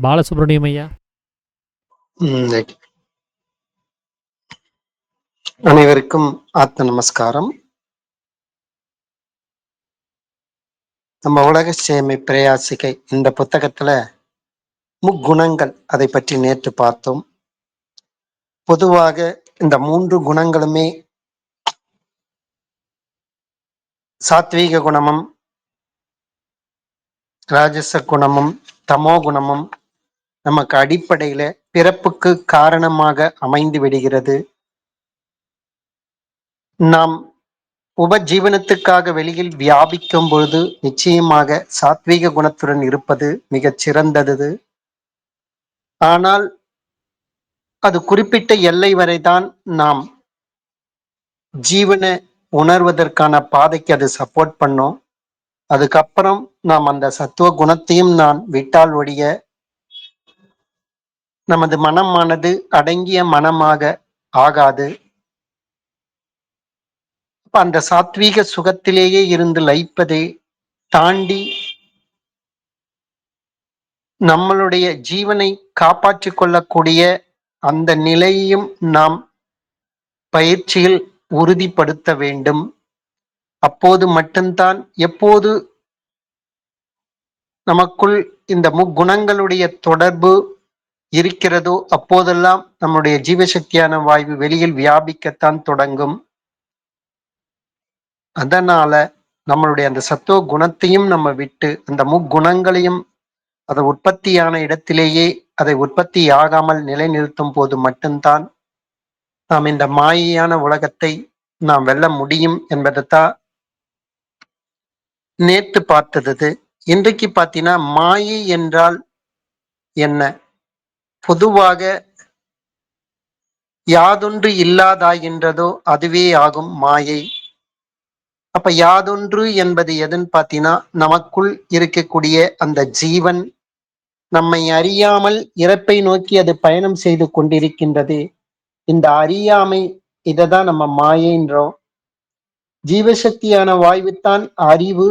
பாலசுப்ரமணியம் ஐயா. ரைட். அனைவருக்கும் ஆத்ம நமஸ்காரம். நம்ம உலக சேமை பிரயாசிகை இந்த புத்தகத்துல முக்குணங்கள் அதை பற்றி நேற்று பார்த்தோம். பொதுவாக இந்த 3 குணங்களுமே சாத்வீக குணமும் ராஜச குணமும் தமோ குணமும் நமக்கு அடிப்படையில பிறப்புக்கு காரணமாக அமைந்து விடுகிறது. நாம் உபஜீவனத்துக்காக வெளியில் வியாபிக்கும் பொழுது நிச்சயமாக சாத்வீக குணத்துடன் இருப்பது மிகச் சிறந்தது. ஆனால் அது குறிப்பிட்ட எல்லை வரைதான் நாம் ஜீவனை உணர்வதற்கான பாதைக்கு அது சப்போர்ட் பண்ணும். அதுக்கப்புறம் நாம் அந்த சத்துவ குணத்தையும் நான் விட்டால் ஒழிய நமது மனமானது அடங்கிய மனமாக ஆகாது. அந்த சாத்வீக சுகத்திலேயே இருந்து லயிப்பதை தாண்டி நம்மளுடைய ஜீவனை காப்பாற்றிக் கொள்ளக்கூடிய அந்த நிலையையும் நாம் பயிற்சியில் உறுதிப்படுத்த வேண்டும். அப்போது மட்டும்தான் எப்போது நமக்குள் இந்த முக்குணங்களுடைய தொடர்பு இருக்கிறதோ அப்போதெல்லாம் நம்முடைய ஜீவசக்தியான வாயு வெளியில் வியாபிக்கத்தான் தொடங்கும். அதனால நம்மளுடைய அந்த சத்துவ குணத்தையும் நம்ம விட்டு அந்த முக்குணங்களையும் அதை உற்பத்தியான இடத்திலேயே அதை உற்பத்தி ஆகாமல் நிலைநிறுத்தும் போது மட்டும்தான் நாம் இந்த மாயையான உலகத்தை நாம் வெல்ல முடியும் என்பதைத்தான் நேற்று பார்த்தது. இன்றைக்கு பார்த்தீங்கன்னா மாயை என்றால் என்ன? பொதுவாக யாதொன்று இல்லாதாகின்றதோ அதுவே ஆகும் மாயை. அப்ப யாதொன்று என்பது எதுன்னு பார்த்தீங்கன்னா நமக்குள் இருக்கக்கூடிய அந்த ஜீவன் நம்மை அறியாமல் இறப்பை நோக்கி அது பயணம் செய்து கொண்டிருக்கின்றது. இந்த அறியாமை இதைதான் நம்ம மாயைன்றோம். ஜீவசக்தியான வாயுத்தான் அறிவு.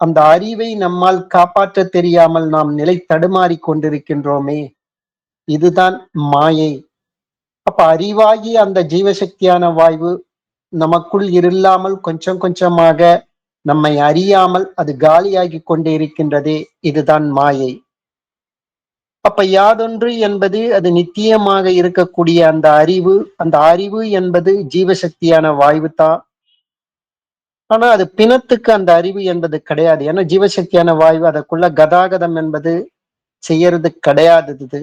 அந்த அறிவை நம்மால் காப்பாற்ற தெரியாமல் நாம் நிலை தடுமாறி கொண்டிருக்கின்றோமே, இதுதான் மாயை. அப்ப அறிவாகி அந்த ஜீவசக்தியான வாயு நமக்குள் இல்லாமல் கொஞ்சம் கொஞ்சமாக நம்மை அறியாமல் அது காலியாகி கொண்டே இருக்கின்றதே, இதுதான் மாயை. அப்ப யாதொன்று என்பது அது நித்தியமாக இருக்கக்கூடிய அந்த அறிவு. அந்த அறிவு என்பது ஜீவசக்தியான வாயு தான். ஆனா அது பிணத்துக்கு அந்த அறிவு என்பது கிடையாது. ஏன்னா ஜீவசக்தியான வாயு அதற்குள்ள கதாகதம் என்பது செய்யறது கிடையாது.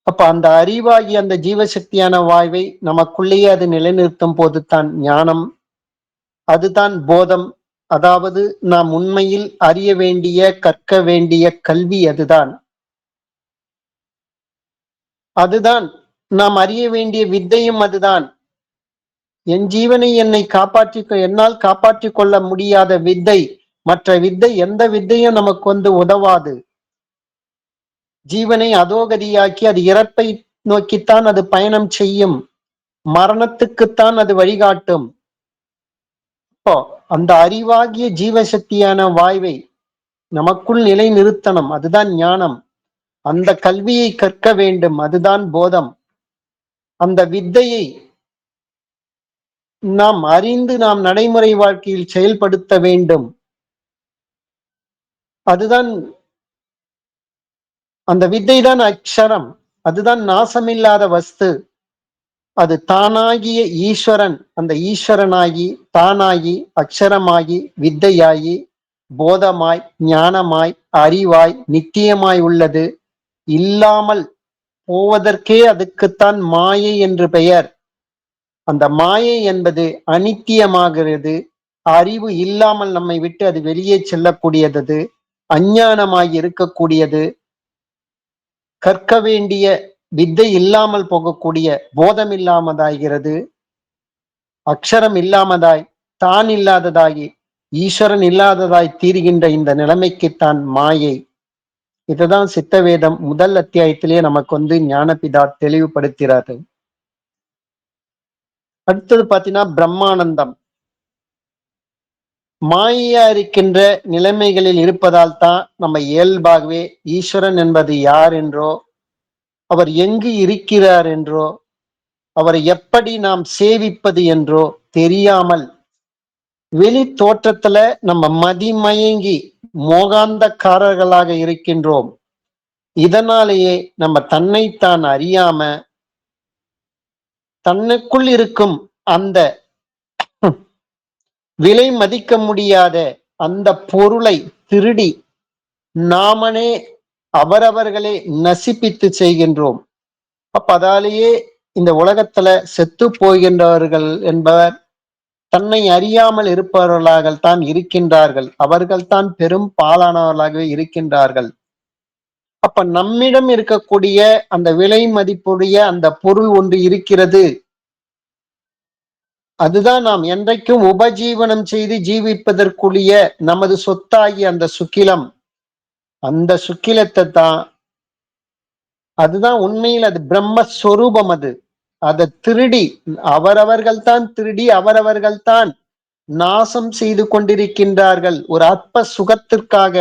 அப்ப அந்த அறிவாகி அந்த ஜீவசக்தியான வாயுவை நமக்குள்ளேயே அது நிலைநிறுத்தும் போது தான் ஞானம், அதுதான் போதம். அதாவது நாம் உண்மையில் அறிய வேண்டிய கற்க வேண்டிய கல்வி அதுதான். அதுதான் நாம் அறிய வேண்டிய வித்தையும் அதுதான். என் ஜீவனை என்னால் காப்பாற்றிக் கொள்ள முடியாத வித்தை, மற்ற வித்தை எந்த வித்தையும் நமக்கு உதவாது. ஜீவனை அதோகதியாக்கி அது இறப்பை நோக்கித்தான் அது பயணம் செய்யும். மரணத்துக்குத்தான் அது வழிகாட்டும். இப்போ அந்த அறிவாகிய ஜீவசக்தியான வாய்வை நமக்குள் நிலை நிறுத்தணும். அதுதான் ஞானம். அந்த கல்வியை கற்க வேண்டும். அதுதான் போதம். அந்த வித்தையை நாம் அறிந்து நாம் நடைமுறை வாழ்க்கையில் செயல்படுத்த வேண்டும். அதுதான் அந்த வித்தை தான் அக்ஷரம். அதுதான் நாசமில்லாத வஸ்து. அது தானாகிய ஈஸ்வரன். அந்த ஈஸ்வரனாகி தானாகி அக்ஷரமாகி வித்தையாகி போதமாய் ஞானமாய் அறிவாய் நித்தியமாய் உள்ளது. இல்லாமல் போவதற்கே அதுக்குத்தான் மாயை என்று பெயர். அந்த மாயை என்பது அனித்தியமாகிறது. அறிவு இல்லாமல் நம்மை விட்டு அது வெளியே செல்லக்கூடியது. அஞ்ஞானமாய் இருக்கக்கூடியது. கற்க வேண்டிய வித்தை இல்லாமல் போகக்கூடிய போதம் இல்லாமதாகிறது. அக்ஷரம் இல்லாமதாய் தான் இல்லாததாகி ஈஸ்வரன் இல்லாததாய் தீர்கின்ற இந்த நிலைமைக்குத்தான் மாயை. இதுதான் சித்தவேதம் முதல் அத்தியாயத்திலேயே நமக்கு ஞானபிதா தெளிவுபடுத்துகிறாரு. அடுத்தது பாத்தீங்கன்னா பிரம்மானந்தம். மாயையா இருக்கின்ற நிலைமைகளில் இருப்பதால் தான் நம்ம இயல்பாகவே ஈஸ்வரன் என்பது யார் என்றோ, அவர் எங்கு இருக்கிறார் என்றோ, அவரை எப்படி நாம் சேவிப்பது என்றோ தெரியாமல் வெளி தோற்றத்துல நம்ம மதிமயங்கி மோகாந்தக்காரர்களாக இருக்கின்றோம். இதனாலேயே நம்ம தன்னைத்தான் அறியாம தன்னுக்குள் இருக்கும் அந்த விலை மதிக்க முடியாத அந்த பொருளை திருடி நாமனே அவரவர்களே நசிப்பித்து செய்கின்றோம். அப்ப அதாலேயே இந்த உலகத்துல செத்து போகின்றவர்கள் என்பவர் தன்னை அறியாமல் இருப்பவர்களாகத்தான் இருக்கின்றார்கள். அவர்கள்தான் பெரும் பாலானவர்களாகவே இருக்கின்றார்கள். அப்ப நம்மிடம் இருக்கக்கூடிய அந்த விலை மதிப்புடைய அந்த பொருள் ஒன்று இருக்கிறது. அதுதான் நாம் என்றைக்கும் உபஜீவனம் செய்து ஜீவிப்பதற்குரிய நமது சொத்தாகிய அந்த சுக்கிலம். அந்த சுக்கிலத்தை தான், அதுதான் உண்மையில் அது பிரம்மஸ்வரூபம். அது அதை திருடி அவரவர்கள் தான் திருடி அவரவர்கள் தான் நாசம் செய்து கொண்டிருக்கின்றார்கள். ஒரு அற்ப சுகத்திற்காக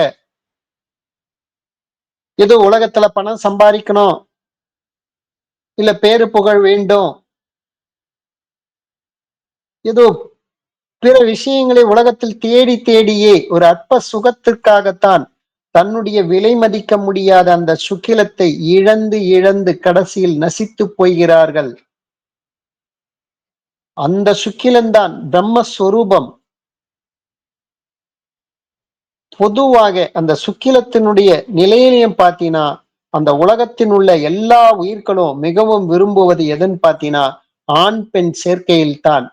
ஏதோ உலகத்துல பணம் சம்பாதிக்கணும், இல்ல பேரு புகழ் வேண்டும், ஏதோ பிற விஷயங்களை உலகத்தில் தேடி தேடியே ஒரு அற்ப சுகத்திற்காகத்தான் தன்னுடைய விலை மதிக்க முடியாத அந்த சுக்கிலத்தை இழந்து இழந்து கடைசியில் நசித்து போகிறார்கள். அந்த சுக்கிலம்தான் பிரம்மஸ்வரூபம். பொதுவாக அந்த சுக்கிலத்தினுடைய நிலையிலையும் பார்த்தீங்கன்னா, அந்த உலகத்தில் உள்ள எல்லா உயிர்களும் மிகவும் விரும்புவது எதுன்னு பார்த்தீங்கன்னா, ஆண் பெண் சேர்க்கையில் தான்.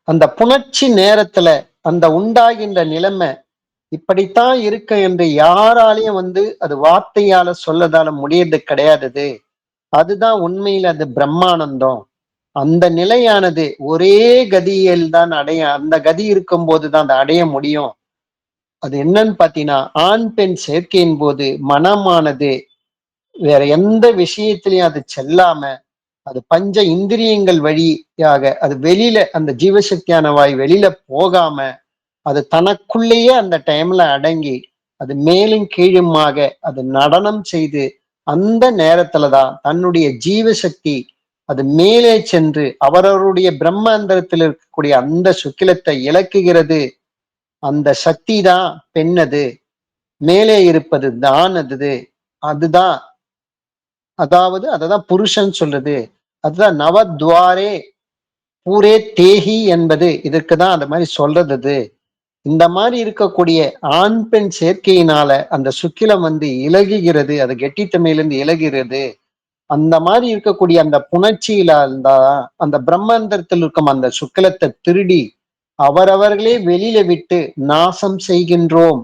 அந்த புணர்ச்சி நேரத்துல அந்த உண்டாகின்ற நிலைமை இப்படித்தான் இருக்கு என்று யாராலையும் அது வார்த்தையால சொல்லதால முடியறது கிடையாது. அதுதான் உண்மையில் அது பிரம்மானந்தம். அந்த நிலையானது ஒரே கதியில் தான் அடைய, அந்த கதி இருக்கும் போதுதான் அதை அடைய முடியும். அது என்னன்னு பாத்தீங்கன்னா, ஆண் பெண் சேர்க்கையின் போது மனமானது வேற எந்த விஷயத்திலையும் அது செல்லாம, அது பஞ்ச இந்திரியங்கள் வழியாக அது வெளியில அந்த ஜீவசக்தியான வாய் வெளியில போகாம அது தனக்குள்ளேயே அந்த டைம்ல அடங்கி அது மேலும் கீழுமாக அது நடனம் செய்து அந்த நேரத்துலதான் தன்னுடைய ஜீவசக்தி அது மேலே சென்று அவரவருடைய பிரம்மாந்தரத்தில் இருக்கக்கூடிய அந்த சுக்கிலத்தை இலக்குகிறது. அந்த சக்தி தான் பெண்ணது, மேலே இருப்பது தான் அது. அதுதான், அதாவது அததான் புருஷன் சொல்றது. அதுதான் நவத்வாரே பூரே தேஹி என்பது இதற்குதான் அந்த மாதிரி சொல்றது. அது இந்த மாதிரி இருக்கக்கூடிய ஆண் பெண் சேர்க்கையினால அந்த சுக்கிலம் இலகுகிறது, அது கெட்டித்தன்மையிலிருந்து இலகுகிறது. அந்த மாதிரி இருக்கக்கூடிய அந்த புணர்ச்சியில இருந்தா அந்த பிரம்மாண்டத்தில் இருக்கும் அந்த சுக்கிலத்தை திருடி அவரவர்களே வெளியில விட்டு நாசம் செய்கின்றோம்.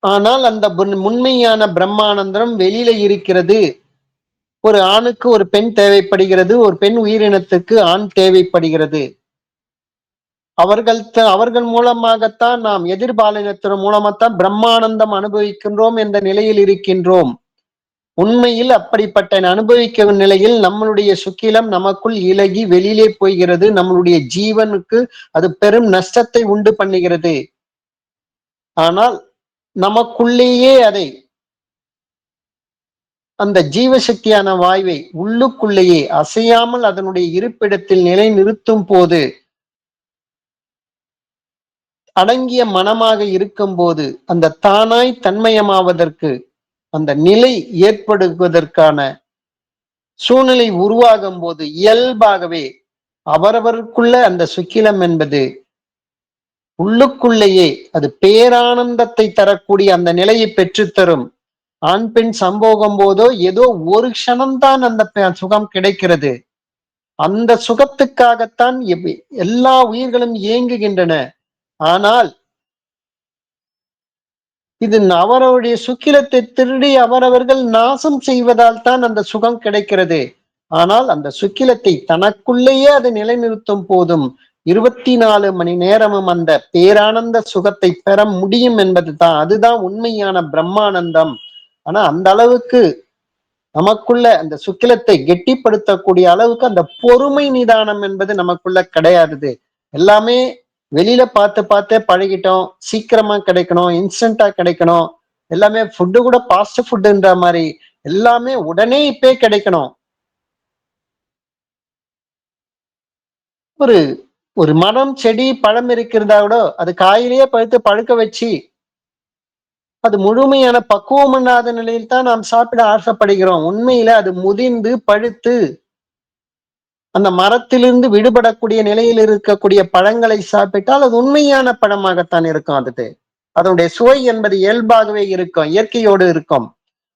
ஆனால் அந்த உண்மையான பிரம்மானந்தம் வெளியில இருக்கிறது. ஒரு ஆணுக்கு ஒரு பெண் தேவைப்படுகிறது, ஒரு பெண் உயிரினத்துக்கு ஆண் தேவைப்படுகிறது. அவர்கள் மூலமாகத்தான் நாம் எதிர்பாலினத்தின் மூலமாகத்தான் பிரம்மானந்தம் அனுபவிக்கின்றோம் என்ற நிலையில் இருக்கின்றோம். உண்மையில் அப்படிப்பட்ட அனுபவிக்கும் நிலையில் நம்மளுடைய சுக்கிலம் நமக்குள் இலகி வெளியிலே போகிறது. நம்மளுடைய ஜீவனுக்கு அது பெரும் நஷ்டத்தை உண்டு பண்ணுகிறது. ஆனால் நமக்குள்ளேயே அதை அந்த ஜீவசக்தியான வாயுவை உள்ளுக்குள்ளேயே அசையாமல் அதனுடைய இருப்பிடத்தில் நிலை நிறுத்தும் போது, அடங்கிய மனமாக இருக்கும் போது அந்த தானாய் தன்மயமாவதற்கு அந்த நிலை ஏற்படுவதற்கான சூழ்நிலை உருவாகும் போது இயல்பாகவே அவரவருக்குள்ள அந்த சுக்கிலம் என்பது உள்ளுக்குள்ளேயே அது பேரானந்தத்தை தரக்கூடிய அந்த நிலையை பெற்றுத்தரும். ஆண் பெண் சம்போகம் போதோ ஏதோ ஒரு க்ஷணம்தான் அந்த சுகம் கிடைக்கிறது. அந்த சுகத்துக்காகத்தான் எல்லா உயிர்களும் இயங்குகின்றன. ஆனால் இது அவரவருடைய சுக்கிலத்தை திருடி அவரவர்கள் நாசம் செய்வதால் தான் அந்த சுகம் கிடைக்கிறது. ஆனால் அந்த சுக்கிலத்தை தனக்குள்ளேயே அது நிலைநிறுத்தும் போதும் 24 மணி நேரமும் அந்த பேரானந்த சுகத்தை பெற முடியும் என்பது தான், அதுதான் உண்மையான பிரம்மானந்தம். ஆனா அந்த அளவுக்கு நமக்குள்ள அந்த சுக்கிலத்தை கெட்டிப்படுத்தக்கூடிய அளவுக்கு அந்த பொறுமை நிதானம் என்பது நமக்குள்ள கிடையாது. எல்லாமே வெளியில பார்த்து பார்த்தே பழகிட்டோம். சீக்கிரமா கிடைக்கணும், இன்ஸ்டன்ட்டா கிடைக்கணும். எல்லாமே ஃபுட்டு கூட ஃபாஸ்ட் ஃபுட்டுன்ற மாரி எல்லாமே உடனே இப்பயே கிடைக்கணும். ஒரு ஒரு மரம், செடி, பழம் இருக்கிறதா கூட அது காயிலேயே பழுத்து பழுக்க வச்சு, அது முழுமையான பக்குவம் இல்லாத நிலையில் தான் நாம் சாப்பிட ஆசைப்படுகிறோம். உண்மையில அது முதிர்ந்து, பழுத்து அந்த மரத்திலிருந்து விடுபடக்கூடிய நிலையில் இருக்கக்கூடிய பழங்களை சாப்பிட்டால் அது உண்மையான பழமாகத்தான் இருக்கும் அது. அதனுடைய சுவை என்பது இயல்பாகவே இருக்கும். இயற்கையோடு இருக்கும்.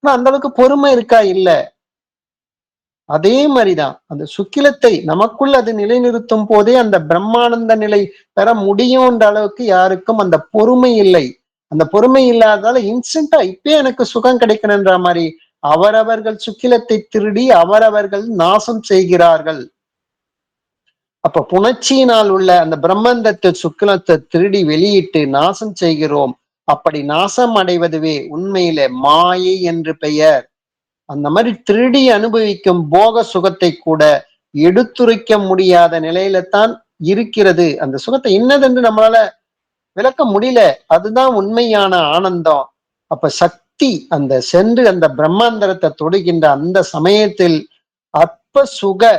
ஆனா அந்த அளவுக்கு பொறுமை இருக்கா? இல்ல. அதே மாரிதான். அந்த சுக்கிலத்தை நமக்குள் அது நிலைநிறுத்தும் போதே அந்த பிரம்மானந்த நிலை பெற முடியும்ன்ற அளவுக்கு யாருக்கும் அந்த பொறுமை இல்லை. அந்த பொறுமை இல்லாததால இன்ஸ்டன்ட்டா இப்பயே எனக்கு சுகம் கிடைக்கணுன்ற மாரி அவரவர்கள் சுக்கிலத்தை திருடி அவரவர்கள் நாசம் செய்கிறார்கள். அப்ப புணர்ச்சியினால் உள்ள அந்த பிரம்மந்தத்தை சுக்கிலத்தை திருடி வெளியிட்டு நாசம் செய்கிறோம். அப்படி நாசம் அடைவதுவே உண்மையில மாயை என்று பெயர். அந்த மாதிரி திருடி அனுபவிக்கும் போக சுகத்தை கூட எடுத்துரைக்க முடியாத நிலையில தான் இருக்கிறது. அந்த சுகத்தை இன்னதென்று நம்மளால விளக்க முடியல. அதுதான் உண்மையான ஆனந்தம். அப்ப சக்தி அந்த சென்று அந்த பிரம்மாந்தரத்தை தொடுகின்ற அந்த சமயத்தில் அற்ப சுக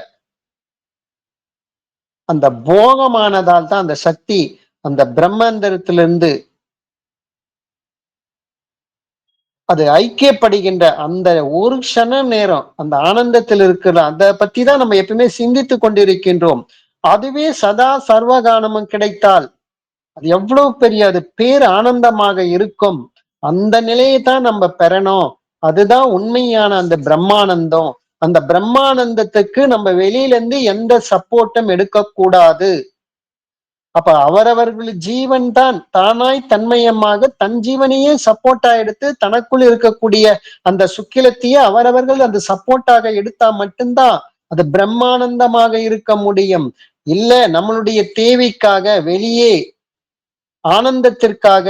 அந்த போகமானதால் தான் அந்த சக்தி அந்த பிரம்மாந்தரத்திலிருந்து அது ஐக்கியப்படுகின்ற அந்த ஒரு க்ஷண நேரம் அந்த ஆனந்தத்தில் இருக்கிற அத பத்தி தான் நம்ம எப்பவுமே சிந்தித்துக் கொண்டிருக்கின்றோம். அதுவே சதா சர்வகாலமும் கிடைத்தால் அது எவ்வளவு பெரிய அது பேர் ஆனந்தமாக இருக்கும். அந்த நிலையை தான் நம்ம பெறணும். அதுதான் உண்மையான அந்த பிரம்மானந்தம். அந்த பிரம்மானந்தத்துக்கு நம்ம வெளியில இருந்து எந்த சப்போர்ட்டும் எடுக்கக்கூடாது. அப்ப அவரவர்கள் ஜீவன் தான் தானாய் தன்மயமாக தன் ஜீவனையே சப்போர்ட்டா எடுத்து தனக்குள் இருக்கக்கூடிய அந்த சுக்கிலத்தையே அவரவர்கள் அந்த சப்போர்ட்டாக எடுத்தா மட்டும்தான் அது பிரம்மானந்தமாக இருக்க முடியும். இல்ல நம்மளுடைய தேவைக்காக வெளியே ஆனந்தத்திற்காக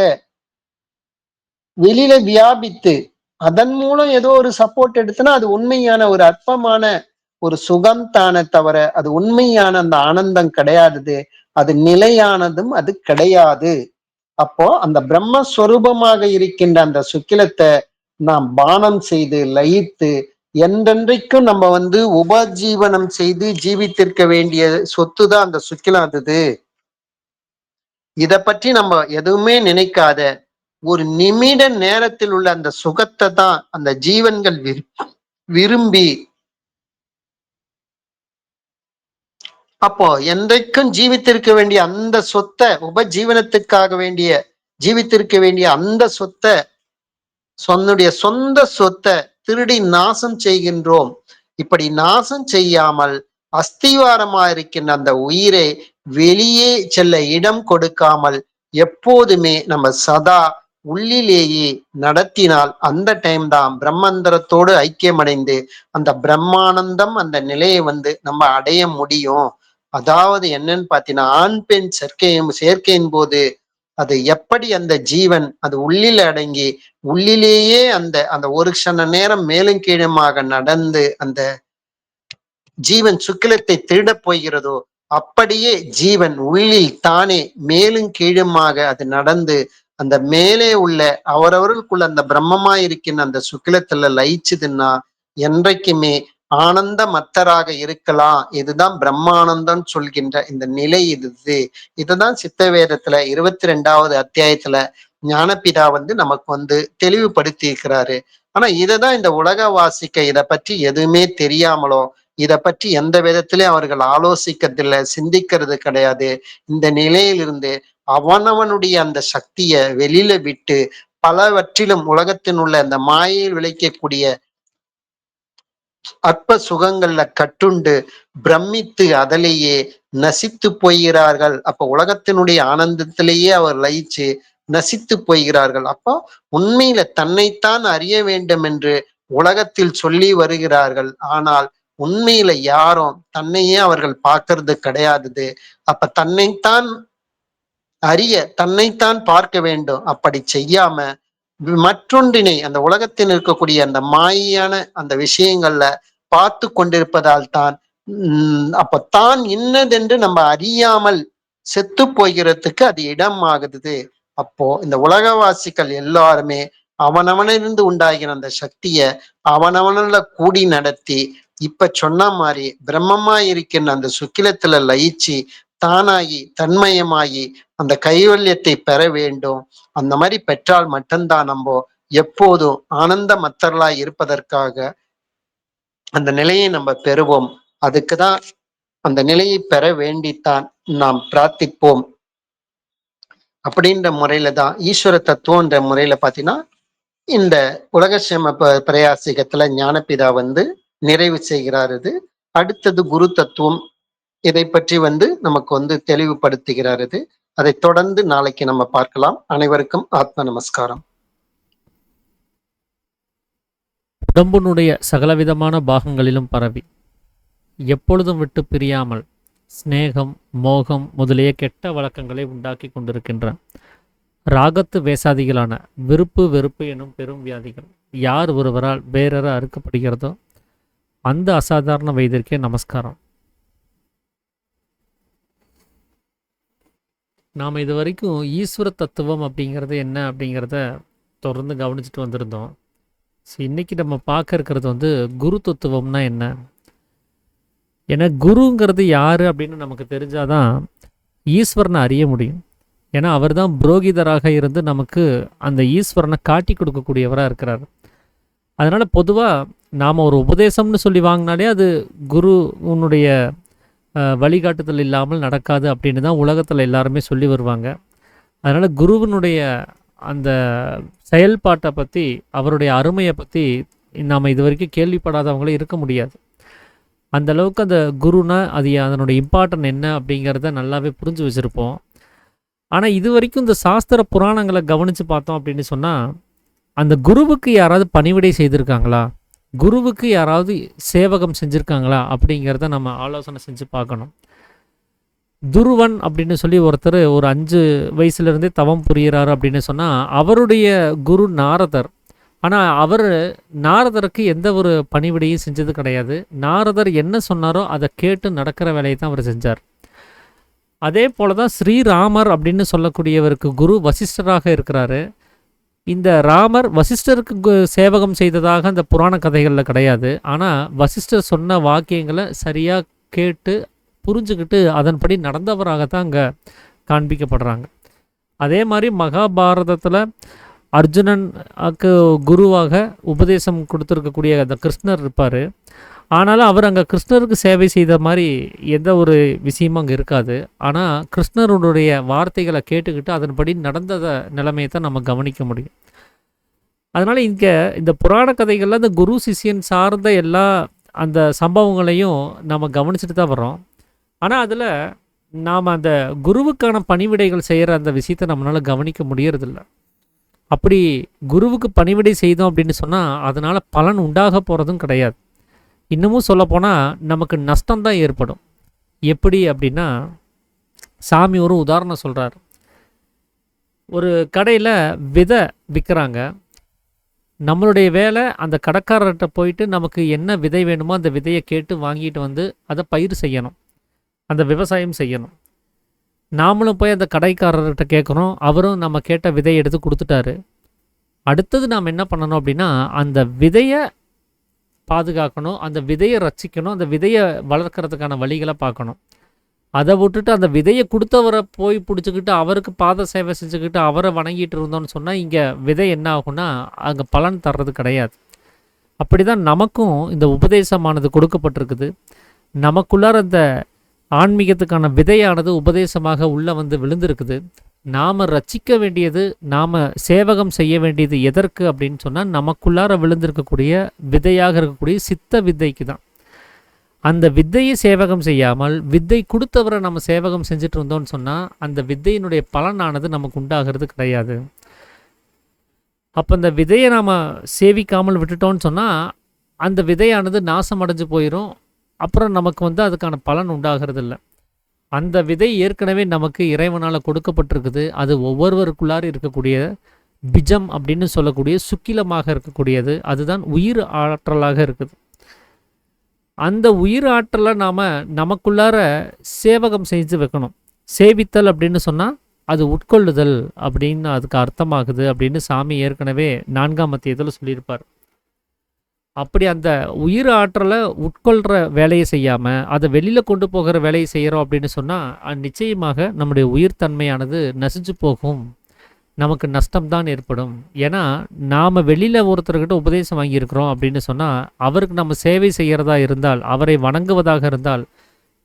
வெளியில வியாபித்து அதன் மூலம் ஏதோ ஒரு சப்போர்ட் எடுத்தனா அது உண்மையான ஒரு அற்பமான ஒரு சுகம் தானே தவிர அது உண்மையான அந்த ஆனந்தம் கிடையாது. அது நிலையானதும் அது கிடையாது. அப்போ அந்த பிரம்மஸ்வரூபமாக இருக்கின்ற அந்த சுக்கிலத்தை நாம் பானம் செய்து லயித்து என்றென்றைக்கும் நம்ம உபஜீவனம் செய்து ஜீவித்திருக்க வேண்டிய சொத்து தான் அந்த சுக்கிலம் அது. இத பற்றி நம்ம எதுவுமே நினைக்காத ஒரு நிமிட நேரத்தில் உள்ள அந்த சுகத்தை தான் அந்த ஜீவன்கள் விரும்பி அப்போ என்றைக்கும் ஜீவித்திருக்க வேண்டிய அந்த சொத்தை உபஜீவனத்துக்காக வேண்டிய ஜீவித்திருக்க வேண்டிய அந்த சொத்தை சொன்னுடைய சொந்த சொத்தை திருடி நாசம் செய்கின்றோம். இப்படி நாசம் செய்யாமல் அஸ்திவாரமா இருக்கின்ற அந்த உயிரை வெளியே செல்ல இடம் கொடுக்காமல் எப்போதுமே நம்ம சதா உள்ளிலேயே நடத்தினால் அந்த டைம் தான் பிரம்மந்தரத்தோடு ஐக்கியமடைந்து அந்த பிரம்மானந்தம் அந்த நிலையை நம்ம அடைய முடியும். அதாவது என்னன்னு பாத்தீங்கன்னா ஆண் பெண் சேர்க்கையின் போது அது எப்படி அந்த ஜீவன் அது உள்ளில் அடங்கி உள்ளிலேயே அந்த அந்த ஒரு க்ஷண நேரம் மேலும் கீழுமாக நடந்து அந்த ஜீவன் சுக்கிலத்தை திருடப் போகிறதோ அப்படியே ஜீவன் உள்ளில் தானே மேலும் கீழுமாக அது நடந்து அந்த மேலே உள்ள அவரவர்களுக்குள்ள அந்த பிரம்மமா இருக்கின்ற அந்த சுக்கிலத்துல லயிச்சுதுன்னா என்றைக்குமே ஆனந்த மத்தராக இருக்கலாம். இதுதான் பிரம்மானந்தம் சொல்கின்ற இந்த நிலை இது. இதுதான் சித்த வேதத்துல 22வது அத்தியாயத்துல ஞானபிதா நமக்கு தெளிவுபடுத்தி இருக்கிறாரு. ஆனா இததான் இந்த உலகவாசிக்க இத பற்றி எதுவுமே தெரியாமலோ இத பற்றி எந்த விதத்திலையும் அவர்கள் ஆலோசிக்கிறதில்லை, சிந்திக்கிறது கிடையாது. இந்த நிலையிலிருந்து அவனவனுடைய அந்த சக்தியை வெளியில விட்டு பலவற்றிலும் உலகத்தின் உள்ள அந்த மாயையில் விளைக்கக்கூடிய அற்ப சுகங்கள்ல கட்டுண்டு பிரமித்து அதிலேயே நசித்து போகிறார்கள். அப்ப உலகத்தினுடைய ஆனந்தத்திலேயே அவர் லயிச்சு நசித்து போகிறார்கள். அப்போ உண்மையில தன்னைத்தான் அறிய வேண்டும் என்று உலகத்தில் சொல்லி வருகிறார்கள். ஆனால் உண்மையில யாரும் தன்னையே அவர்கள் பார்க்கறது கிடையாது. அப்ப தன்னைத்தான் அறிய தன்னைத்தான் பார்க்க வேண்டும். அப்படி செய்யாம மற்றொன்றினை அந்த உலகத்தில் இருக்கக்கூடிய அந்த மாயான அந்த விஷயங்கள்ல பார்த்து கொண்டிருப்பதால் தான் அப்ப தான் இன்னதென்று நம்ம அறியாமல் செத்து போகிறதுக்கு அது இடம் ஆகுது. அப்போ இந்த உலகவாசிகள் எல்லாருமே அவனவனிலிருந்து உண்டாகிற அந்த சக்திய அவனவனில் கூடி நடத்தி இப்ப சொன்ன மாதிரி பிரம்மமா இருக்கின்ற அந்த சுக்கிலத்துல லயிச்சு தானாகி தன்மயமாகி அந்த கைவல்யத்தை பெற வேண்டும். அந்த மாதிரி பெற்றால் மட்டும்தான் நம்ம எப்போதும் ஆனந்த மத்தர்களாய் இருப்பதற்காக அந்த நிலையை நம்ம பெறுவோம். அதுக்குதான் அந்த நிலையை பெற வேண்டித்தான் நாம் பிரார்த்திப்போம். அப்படின்ற முறையில தான் ஈஸ்வர தத்துவம்ன்ற முறையில பாத்தீங்கன்னா இந்த உலக சேம பிரயாசிகத்துல ஞானபிதா நிறைவு செய்கிறார். இது அடுத்தது குரு தத்துவம், இதை பற்றி நமக்கு தெளிவுபடுத்துகிறார். இது அதை தொடர்ந்து நாளைக்கு நம்ம பார்க்கலாம். அனைவருக்கும் ஆத்ம நமஸ்காரம். உடம்பினுடைய சகலவிதமான பாகங்களிலும் பரவி எப்பொழுதும் விட்டு பிரியாமல் ஸ்நேகம், மோகம் முதலிய கெட்ட வழக்கங்களை உண்டாக்கி கொண்டிருக்கின்றான். ராகத்து வேசாதிகளான விருப்பு வெறுப்பு எனும் பெரும் வியாதிகள் யார் ஒருவரால் வேறற அறுக்கப்படுகிறதோ அந்த அசாதாரண வைத்தியருக்கே நமஸ்காரம். நாம் இது வரைக்கும் ஈஸ்வர தத்துவம் அப்படிங்கிறது என்ன அப்படிங்கிறத தொடர்ந்து கவனிச்சுட்டு வந்திருந்தோம். ஸோ இன்றைக்கி நம்ம பார்க்க இருக்கிறது குரு தத்துவம்னா என்ன. ஏன்னா குருங்கிறது யார் அப்படின்னு நமக்கு தெரிஞ்சாதான் ஈஸ்வரனை அறிய முடியும். ஏன்னா அவர் தான் புரோகிதராக இருந்து நமக்கு அந்த ஈஸ்வரனை காட்டி கொடுக்கக்கூடியவராக இருக்கிறார். அதனால் பொதுவாக நாம் ஒரு உபதேசம்னு சொல்லி வாங்கினாலே அது குரு உன்னுடைய வழிகாட்டுதல் இல்லாமல் நடக்காது அப்படின்னு தான் உலகத்தில் எல்லாருமே சொல்லி வருவாங்க. அதனால் குருவினுடைய அந்த செயல்பாட்டை பற்றி, அவருடைய அருமையை பற்றி நாம் இது வரைக்கும் கேள்விப்படாதவங்களே இருக்க முடியாது. அந்தளவுக்கு அந்த குருனா அது அதனுடைய இம்பார்ட்டன்ட் என்ன அப்படிங்கிறத நல்லாவே புரிஞ்சு வச்சுருப்போம். ஆனால் இது வரைக்கும் இந்த சாஸ்திர புராணங்களை கவனித்து பார்த்தோம் அப்படின்னு சொன்னால், அந்த குருவுக்கு யாராவது பணிவிடை செய்திருக்காங்களா, குருவுக்கு யாராவது சேவகம் செஞ்சுருக்காங்களா அப்படிங்கிறத நம்ம ஆலோசனை செஞ்சு பார்க்கணும். துருவன் அப்படின்னு சொல்லி ஒருத்தர் ஒரு 5 வயசுலேருந்தே தவம் புரிகிறாரு அப்படின்னு சொன்னால் அவருடைய குரு நாரதர். ஆனால் நாரதருக்கு எந்த ஒரு பணிவிடையும் செஞ்சது கிடையாது. நாரதர் என்ன சொன்னாரோ அதை கேட்டு நடக்கிற வேலையை தான் அவர் செஞ்சார். அதே போல தான் ஸ்ரீராமர் அப்படின்னு சொல்லக்கூடியவருக்கு குரு வசிஷ்டராக இருக்கிறாரு. இந்த ராமர் வசிஷ்டருக்கு சேவகம் செய்ததாக அந்த புராண கதைகளில் கிடையாது. ஆனால் வசிஷ்டர் சொன்ன வாக்கியங்களை சரியாக கேட்டு புரிஞ்சுக்கிட்டு அதன்படி நடந்தவராகத்தான் அங்கே காண்பிக்கப்படுறாங்க. அதே மாதிரி மகாபாரதத்தில் அர்ஜுனனுக்கு குருவாக உபதேசம் கொடுத்துருக்கக்கூடிய அந்த கிருஷ்ணர் இருப்பார். ஆனாலும் அவர் அங்கே கிருஷ்ணருக்கு சேவை செய்த மாதிரி எந்த ஒரு விஷயமும் அங்கே இருக்காது. ஆனால் கிருஷ்ணருடைய வார்த்தைகளை கேட்டுக்கிட்டு அதன்படி நடந்த நிலைமையை தான் நம்ம கவனிக்க முடியும். அதனால் இங்கே இந்த புராண கதைகளில் அந்த குரு சிஷியன் சார்ந்த எல்லா அந்த சம்பவங்களையும் நம்ம கவனிச்சுட்டு தான் வரோம். ஆனால் அதில் நாம் அந்த குருவுக்கான பணிவிடைகள் செய்கிற அந்த விஷயத்தை நம்மளால் கவனிக்க முடியறதில்ல. அப்படி குருவுக்கு பணிவிடை செய்தோம் அப்படின்னு சொன்னால் அதனால் பலன் உண்டாக போகிறதும் கிடையாது. இன்னமும் சொல்லப்போனால் நமக்கு நஷ்டம்தான் ஏற்படும். எப்படி அப்படின்னா, சாமி ஒரு உதாரணம் சொல்கிறார். ஒரு கடையில் விதை விற்கிறாங்க. நம்மளுடைய வேலை அந்த கடைக்காரர்கிட்ட போயிட்டு நமக்கு என்ன விதை வேணுமோ அந்த விதையை கேட்டு வாங்கிட்டு அதை பயிர் செய்யணும், அந்த விவசாயம் செய்யணும். நாமளும் போய் அந்த கடைக்காரர்கிட்ட கேட்குறோம், அவரும் நம்ம கேட்ட விதையை எடுத்து கொடுத்துட்டாரு. அடுத்தது நாம் என்ன பண்ணணும் அப்படின்னா, அந்த விதையை பாதுகாக்கணும், அந்த விதையை ரட்சிக்கணும், அந்த விதையை வளர்க்குறதுக்கான வழிகளை பார்க்கணும். அதை விட்டுட்டு அந்த விதையை கொடுத்தவரை போய் பிடிச்சிக்கிட்டு அவருக்கு பாத சேவை செஞ்சுக்கிட்டு அவரை வணங்கிட்டு இருந்தோம்னு சொன்னால் இங்கே விதை என்ன ஆகும்னா அங்கே பலன் தர்றது கிடையாது. அப்படி தான் நமக்கும் இந்த உபதேசமானது கொடுக்கப்பட்டிருக்குது. நமக்குள்ளார அந்த ஆன்மீகத்துக்கான விதையானது உபதேசமாக உள்ளே விழுந்திருக்குது. நாம் ரட்சிக்க வேண்டியது, நாம் சேவகம் செய்ய வேண்டியது எதற்கு அப்படின்னு சொன்னால் நமக்குள்ளார விழுந்திருக்கக்கூடிய விதையாக இருக்கக்கூடிய சித்த வித்தைக்கு தான். அந்த வித்தையை சேவகம் செய்யாமல் வித்தை கொடுத்தவரை நம்ம சேவகம் செஞ்சுட்டு இருந்தோம்னு சொன்னால் அந்த வித்தையினுடைய பலனானது நமக்கு உண்டாகிறது கிடையாது. அப்போ அந்த விதையை நாம் சேவிக்காமல் விட்டுட்டோம்னு சொன்னால் அந்த விதையானது நாசம் அடைஞ்சு போயிடும். அப்புறம் நமக்கு அதுக்கான பலன் உண்டாகிறது இல்லை. அந்த விதை ஏற்கனவே நமக்கு இறைவனால் கொடுக்கப்பட்டிருக்குது. அது ஒவ்வொருவருக்குள்ளார இருக்கக்கூடிய பிஜம் அப்படின்னு சொல்லக்கூடிய சுக்கிலமாக இருக்கக்கூடியது, அதுதான் உயிர் ஆற்றலாக இருக்குது. அந்த உயிர் ஆற்றலை நாம் நமக்குள்ளார சேவகம் செஞ்சு வைக்கணும். சேவித்தல் அப்படின்னு சொன்னால் அது உட்கொள்ளுதல் அப்படின்னு அதுக்கு அர்த்தமாகுது அப்படின்னு சாமி ஏற்கனவே 4ஆம் அத்தியாயத்தில் சொல்லியிருப்பார். அப்படி அந்த உயிர் ஆற்றலை உட்கொள்கிற வேலையை செய்யாமல் அதை வெளியில் கொண்டு போகிற வேலையை செய்கிறோம் அப்படின்னு சொன்னால் நிச்சயமாக நம்முடைய உயிர்த்தன்மையானது நசிஞ்சு போகும், நமக்கு நஷ்டம்தான் ஏற்படும். ஏன்னா நாம் வெளியில் ஒருத்தர்கிட்ட உபதேசம் வாங்கியிருக்கிறோம் அப்படின்னு சொன்னால் அவருக்கு நம்ம சேவை செய்கிறதா இருந்தால், அவரை வணங்குவதாக இருந்தால்,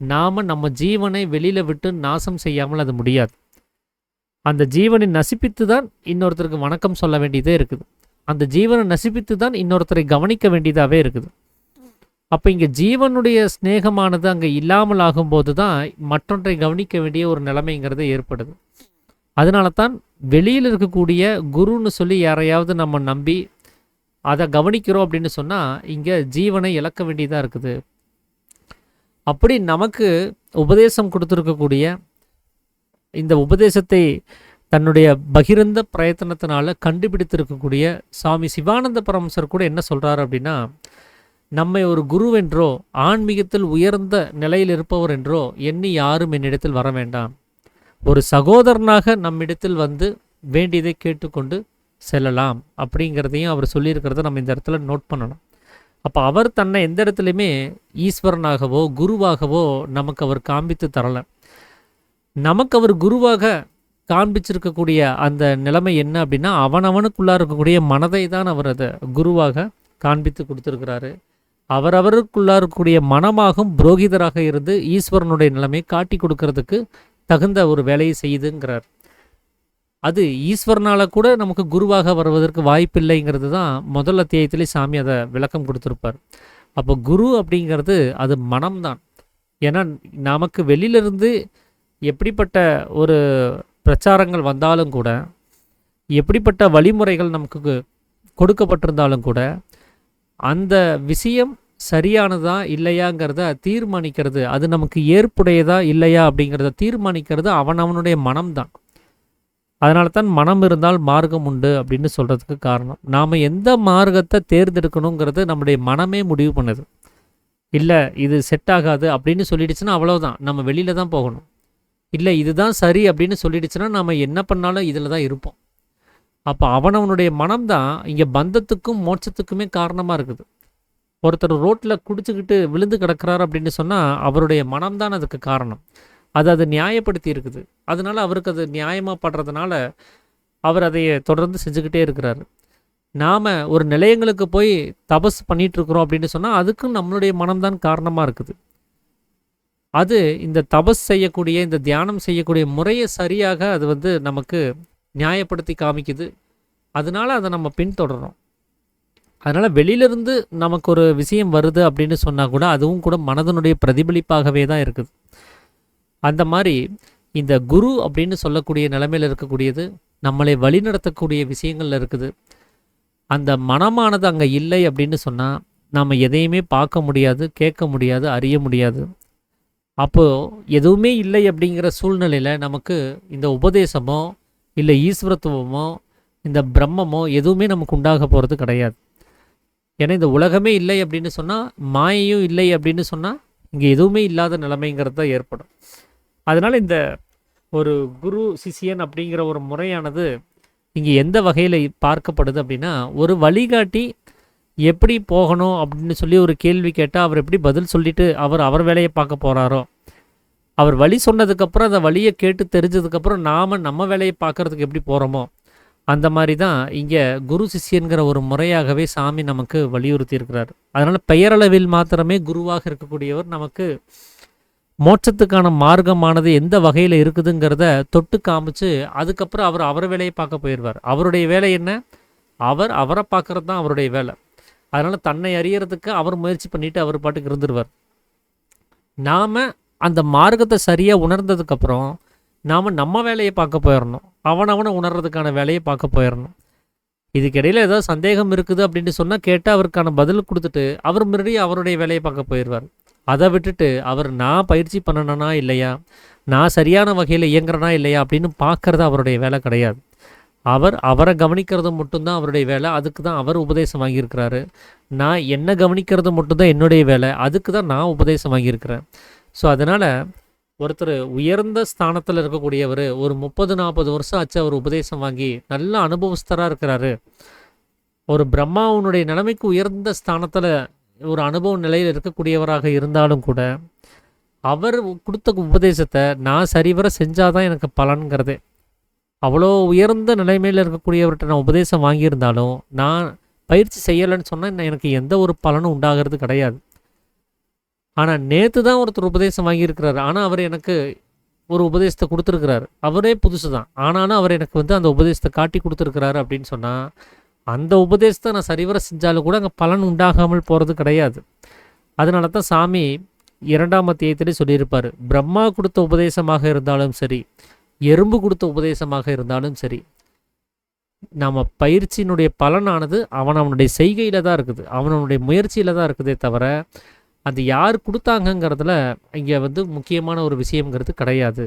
நாம் நம்ம ஜீவனை வெளியில் விட்டு நாசம் செய்யாமல் அது முடியாது. அந்த ஜீவனை நசிப்பித்து தான் இன்னொருத்தருக்கு வணக்கம் சொல்ல வேண்டியதே இருக்குது. அந்த ஜீவனை நசிப்பித்து தான் இன்னொருத்தரை கவனிக்க வேண்டியதாகவே இருக்குது. அப்போ இங்கே ஜீவனுடைய ஸ்நேகமானது அங்கே இல்லாமல் ஆகும்போது தான் மற்றொன்றை கவனிக்க வேண்டிய ஒரு நிலைமைங்கிறது ஏற்படுது. அதனால தான் வெளியில் இருக்கக்கூடிய குருன்னு சொல்லி யாரையாவது நம்ம நம்பி அதை கவனிக்கிறோம் அப்படின்னு சொன்னால் இங்கே ஜீவனை இழக்க வேண்டியதாக இருக்குது. அப்படி நமக்கு உபதேசம் கொடுத்துருக்கக்கூடிய இந்த உபதேசத்தை தன்னுடைய பகிரந்த பிரயத்தனத்தினால கண்டுபிடித்திருக்கக்கூடிய சுவாமி சிவானந்த பரமசர் கூட என்ன சொல்கிறார் அப்படின்னா, நம்மை ஒரு குருவென்றோ ஆன்மீகத்தில் உயர்ந்த நிலையில் இருப்பவர் என்றோ எண்ணி யாரும் என்னிடத்தில் வர வேண்டாம். ஒரு சகோதரனாக நம்மிடத்தில் வந்து வேண்டியதை கேட்டுக்கொண்டு செல்லலாம் அப்படிங்கிறதையும் அவர் சொல்லியிருக்கிறத நம்ம இந்த இடத்துல நோட் பண்ணணும். அப்போ அவர் தன்னை எந்த இடத்துலையுமே ஈஸ்வரனாகவோ குருவாகவோ நமக்கு அவர் காண்பித்து தரலை. நமக்கு அவர் குருவாக காண்பிச்சிருக்கக்கூடிய அந்த நிலைமை என்ன அப்படின்னா, அவனவனுக்குள்ளாக இருக்கக்கூடிய மனதை தான் அவர் அதை குருவாக காண்பித்து கொடுத்துருக்கிறாரு. அவரவருக்குள்ளாக இருக்கக்கூடிய மனமாகும் புரோகிதராக இருந்து ஈஸ்வரனுடைய நிலைமையை காட்டி கொடுக்கறதுக்கு தகுந்த ஒரு வேலையை செய்யுதுங்கிறார். அது ஈஸ்வரனால் கூட நமக்கு குருவாக வருவதற்கு வாய்ப்பில்லைங்கிறது தான் முதல் அத்தியாயத்திலே சாமி அதை விளக்கம் கொடுத்துருப்பார். அப்போ குரு அப்படிங்கிறது அது மனம்தான். ஏன்னா நமக்கு வெளியிலிருந்து எப்படிப்பட்ட ஒரு பிரச்சாரங்கள் வந்தாலும் கூட, எப்படிப்பட்ட வழிமுறைகள் நமக்கு கொடுக்கப்பட்டிருந்தாலும் கூட, அந்த விஷயம் சரியானதா இல்லையாங்கிறத தீர்மானிக்கிறது, அது நமக்கு ஏற்புடையதா இல்லையா அப்படிங்கிறத தீர்மானிக்கிறது அவனவனுடைய மனம்தான். அதனால தான் மனம் இருந்தால் மார்க்கம் உண்டு அப்படின்னு சொல்கிறதுக்கு காரணம். நாம் எந்த மார்க்கத்தை தேர்ந்தெடுக்கணுங்கிறது நம்முடைய மனமே முடிவு பண்ணுது. இல்லை இது செட் ஆகாது அப்படின்னு சொல்லிடுச்சுன்னா அவ்வளோதான், நம்ம வெளியில் தான் போகணும். இல்லை இதுதான் சரி அப்படின்னு சொல்லிடுச்சுன்னா நம்ம என்ன பண்ணாலும் இதில் தான் இருப்போம். அப்போ அவனவனுடைய மனம்தான் இங்கே பந்தத்துக்கும் மோட்சத்துக்குமே காரணமாக இருக்குது. ஒருத்தர் ரோட்டில் குடிச்சுக்கிட்டு விழுந்து கிடக்கிறார் அப்படின்னு சொன்னால் அவருடைய மனம்தான் அதுக்கு காரணம். அது நியாயப்படுத்தி இருக்குது. அதனால அவருக்கு அது நியாயமாக படுறதுனால அவர் அதை தொடர்ந்து செஞ்சுக்கிட்டே இருக்கிறாரு. நாம் ஒரு நிலையங்களுக்கு போய் தபஸ் பண்ணிகிட்ருக்குறோம் அப்படின்னு சொன்னால் அதுக்கும் நம்மளுடைய மனம்தான் காரணமாக இருக்குது. அது இந்த தபஸ் செய்யக்கூடிய, இந்த தியானம் செய்யக்கூடிய முறையை சரியாக அது நமக்கு நியாயப்படுத்தி காமிக்குது. அதனால அதை நம்ம பின்தொடர்றோம். அதனால் வெளியிலிருந்து நமக்கு ஒரு விஷயம் வருது அப்படின்னு சொன்னால் கூட அதுவும் கூட மனதனுடைய பிரதிபலிப்பாகவே தான் இருக்குது. அந்த மாதிரி இந்த குரு அப்படின்னு சொல்லக்கூடிய நிலைமையில் இருக்கக்கூடியது நம்மளை வழிநடத்தக்கூடிய விஷயங்கள் இருக்குது. அந்த மனமானது அங்கே இல்லை அப்படின்னு சொன்னால் நாம் எதையுமே பார்க்க முடியாது, கேட்க முடியாது, அறிய முடியாது. அப்போது எதுவுமே இல்லை அப்படிங்கிற சூழ்நிலையில் நமக்கு இந்த உபதேசமோ இல்லை ஈஸ்வரத்துவமோ இந்த பிரம்மமோ எதுவுமே நமக்கு உண்டாக போகிறது கிடையாது. ஏன்னா இந்த உலகமே இல்லை அப்படின்னு சொன்னால், மாயையும் இல்லை அப்படின்னு சொன்னால் இங்கே எதுவுமே இல்லாத நிலைமைங்கிறது தான் ஏற்படும். அதனால் இந்த ஒரு குரு சிஷியன் அப்படிங்கிற ஒரு முறையானது இங்கே எந்த வகையில் பார்க்கப்படுது அப்படின்னா, ஒரு வழிகாட்டி எப்படி போகணும் அப்படின்னு சொல்லி ஒரு கேள்வி கேட்டால் அவர் எப்படி பதில் சொல்லிவிட்டு அவர் வேலையை பார்க்க போகிறாரோ, அவர் வழி சொன்னதுக்கப்புறம் அந்த வழியை கேட்டு தெரிஞ்சதுக்கப்புறம் நாம் நம்ம வேலையை பார்க்குறதுக்கு எப்படி போகிறோமோ அந்த மாதிரி தான் இங்கே குரு சிஷியன்கிற ஒரு முறையாகவே சாமி நமக்கு வலியுறுத்தி இருக்கிறார். அதனால் பெயரளவில் மாத்திரமே குருவாக இருக்கக்கூடியவர் நமக்கு மோட்சத்துக்கான மார்க்கமானது எந்த வகையில் இருக்குதுங்கிறத தொட்டு காமிச்சு அதுக்கப்புறம் அவர் வேலையை பார்க்க போயிடுவார். அவருடைய வேலை என்ன? அவரை பார்க்குறது தான் அவருடைய வேலை. அதனால் தன்னை அறியறதுக்கு அவர் முயற்சி பண்ணிவிட்டு அவர் பாட்டுக்கு இருந்துருவார். நாம் அந்த மார்க்கத்தை சரியாக உணர்ந்ததுக்கப்புறம் நாம் நம்ம வேலையை பார்க்க போயிடணும். அவனை உணர்றதுக்கான வேலையை பார்க்க போயிடணும். இதுக்கிடையில் ஏதாவது சந்தேகம் இருக்குது அப்படின்னு சொன்னால் கேட்டால் அவருக்கான பதில் கொடுத்துட்டு அவர் மறுபடியும் அவருடைய வேலையை பார்க்க போயிடுவார். அதை விட்டுட்டு அவர் நான் பயிற்சி பண்ணனா இல்லையா, நான் சரியான வகையில் இயங்குறனா இல்லையா அப்படின்னு பார்க்குறது அவருடைய வேலை கிடையாது. அவரை கவனிக்கிறது மட்டும்தான் அவருடைய வேலை, அதுக்கு தான் அவர் உபதேசம் வாங்கியிருக்கிறாரு. நான் என்ன கவனிக்கிறது மட்டும்தான் என்னுடைய வேலை, அதுக்கு தான் நான் உபதேசம் வாங்கியிருக்கிறேன். ஸோ அதனால் ஒருத்தர் உயர்ந்த ஸ்தானத்தில் இருக்கக்கூடியவர் ஒரு 30-40 வருஷம் ஆச்சு அவர் உபதேசம் வாங்கி நல்ல அனுபவஸ்தராக இருக்கிறாரு. ஒரு பிரம்மாவனுடைய நிலைமைக்கு உயர்ந்த ஸ்தானத்தில் ஒரு அனுபவ நிலையில் இருக்கக்கூடியவராக இருந்தாலும் கூட அவர் கொடுத்த உபதேசத்தை நான் சரிவர செஞ்சாதான் எனக்கு பலன்கிறதே. அவ்வளோ உயர்ந்த நிலைமையில் இருக்கக்கூடியவர்கிட்ட நான் உபதேசம் வாங்கியிருந்தாலும் நான் பயிற்சி செய்யலைன்னு சொன்னால் எனக்கு எந்த ஒரு பலனும் உண்டாகிறது கிடையாது. ஆனால் நேற்று தான் ஒருத்தர் உபதேசம் வாங்கியிருக்கிறாரு, ஆனால் அவர் எனக்கு ஒரு உபதேசத்தை கொடுத்துருக்கிறாரு, அவரே புதுசு தான், ஆனாலும் அவர் எனக்கு அந்த உபதேசத்தை காட்டி கொடுத்துருக்கிறாரு அப்படின்னு சொன்னால் அந்த உபதேசத்தை நான் சரிவர செஞ்சாலும் கூட அங்கே பலன் உண்டாகாமல் போகிறது கிடையாது. அதனால தான் சாமி 2ஆம் அத்தியாயத்திலே சொல்லியிருப்பார், பிரம்மா கொடுத்த உபதேசமாக இருந்தாலும் சரி, எறும்பு கொடுத்த உபதேசமாக இருந்தாலும் சரி, நம்ம பயிற்சியினுடைய பலனானது அவனுடைய செய்கையில் தான் இருக்குது, அவனுடைய முயற்சியில் தான் இருக்குதே தவிர அது யார் கொடுத்தாங்கங்கிறதுல இங்கே முக்கியமான ஒரு விஷயங்கிறது கிடையாது.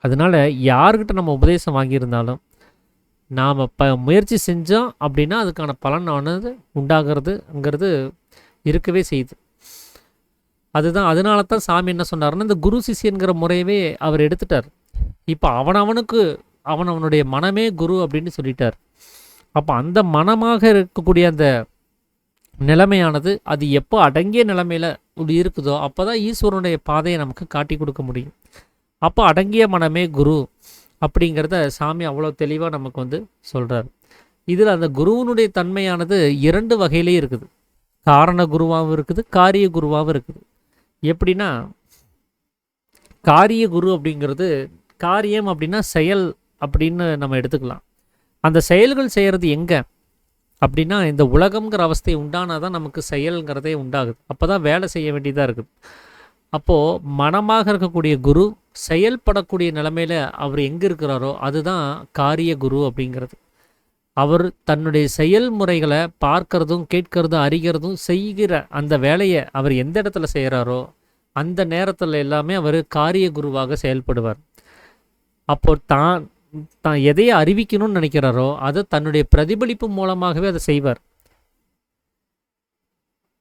அதனால் யார்கிட்ட நம்ம உபதேசம் வாங்கியிருந்தாலும் நாம் முயற்சி செஞ்சோம் அப்படின்னா அதுக்கான பலனானது உண்டாகிறதுங்கிறது இருக்கவே செய்யுது. அதுதான், அதனால தான் சாமி என்ன சொன்னார்னா இந்த குரு சிஷியன்கிற முறையவே அவர் எடுத்துட்டார். இப்போ அவனுடைய மனமே குரு அப்படின்னு சொல்லிட்டார். அப்போ அந்த மனமாக இருக்கக்கூடிய அந்த நிலைமையானது அது எப்போ அடங்கிய நிலைமையில் இருக்குதோ அப்போ தான் ஈஸ்வரனுடைய பாதையை நமக்கு காட்டி கொடுக்க முடியும். அப்போ அடங்கிய மனமே குரு அப்படிங்கிறத சாமி அவ்வளோ தெளிவாக நமக்கு சொல்கிறார். இதில் அந்த குருவனுடைய தன்மையானது 2 வகையிலே இருக்குது. காரண குருவாகவும் இருக்குது, காரிய குருவாகவும் இருக்குது. எப்படின்னா காரிய குரு அப்படிங்கிறது, காரியம் அப்படின்னா செயல் அப்படின்னு நம்ம எடுத்துக்கலாம். அந்த செயல்கள் செய்கிறது எங்கே அப்படின்னா இந்த உலகம்ங்கிற அவஸ்தை உண்டானால் தான் நமக்கு செயல்ங்கிறதே உண்டாகுது. அப்போ தான் வேலை செய்ய வேண்டியதாக இருக்குது. அப்போது மனமாக இருக்கக்கூடிய குரு செயல்படக்கூடிய நிலைமையில் அவர் எங்கே இருக்கிறாரோ அதுதான் காரிய குரு அப்படிங்கிறது. அவர் தன்னுடைய செயல்முறைகளை பார்க்கறதும் கேட்கறதும் அறிகிறதும் செய்கிற அந்த வேலையை அவர் எந்த இடத்துல செய்கிறாரோ அந்த நேரத்தில் எல்லாமே அவர் காரிய குருவாக செயல்படுவார். அப்போ தான் எதையை அறிவிக்கணும்னு நினைக்கிறாரோ அதை தன்னுடைய பிரதிபலிப்பு மூலமாகவே அதை செய்வார்.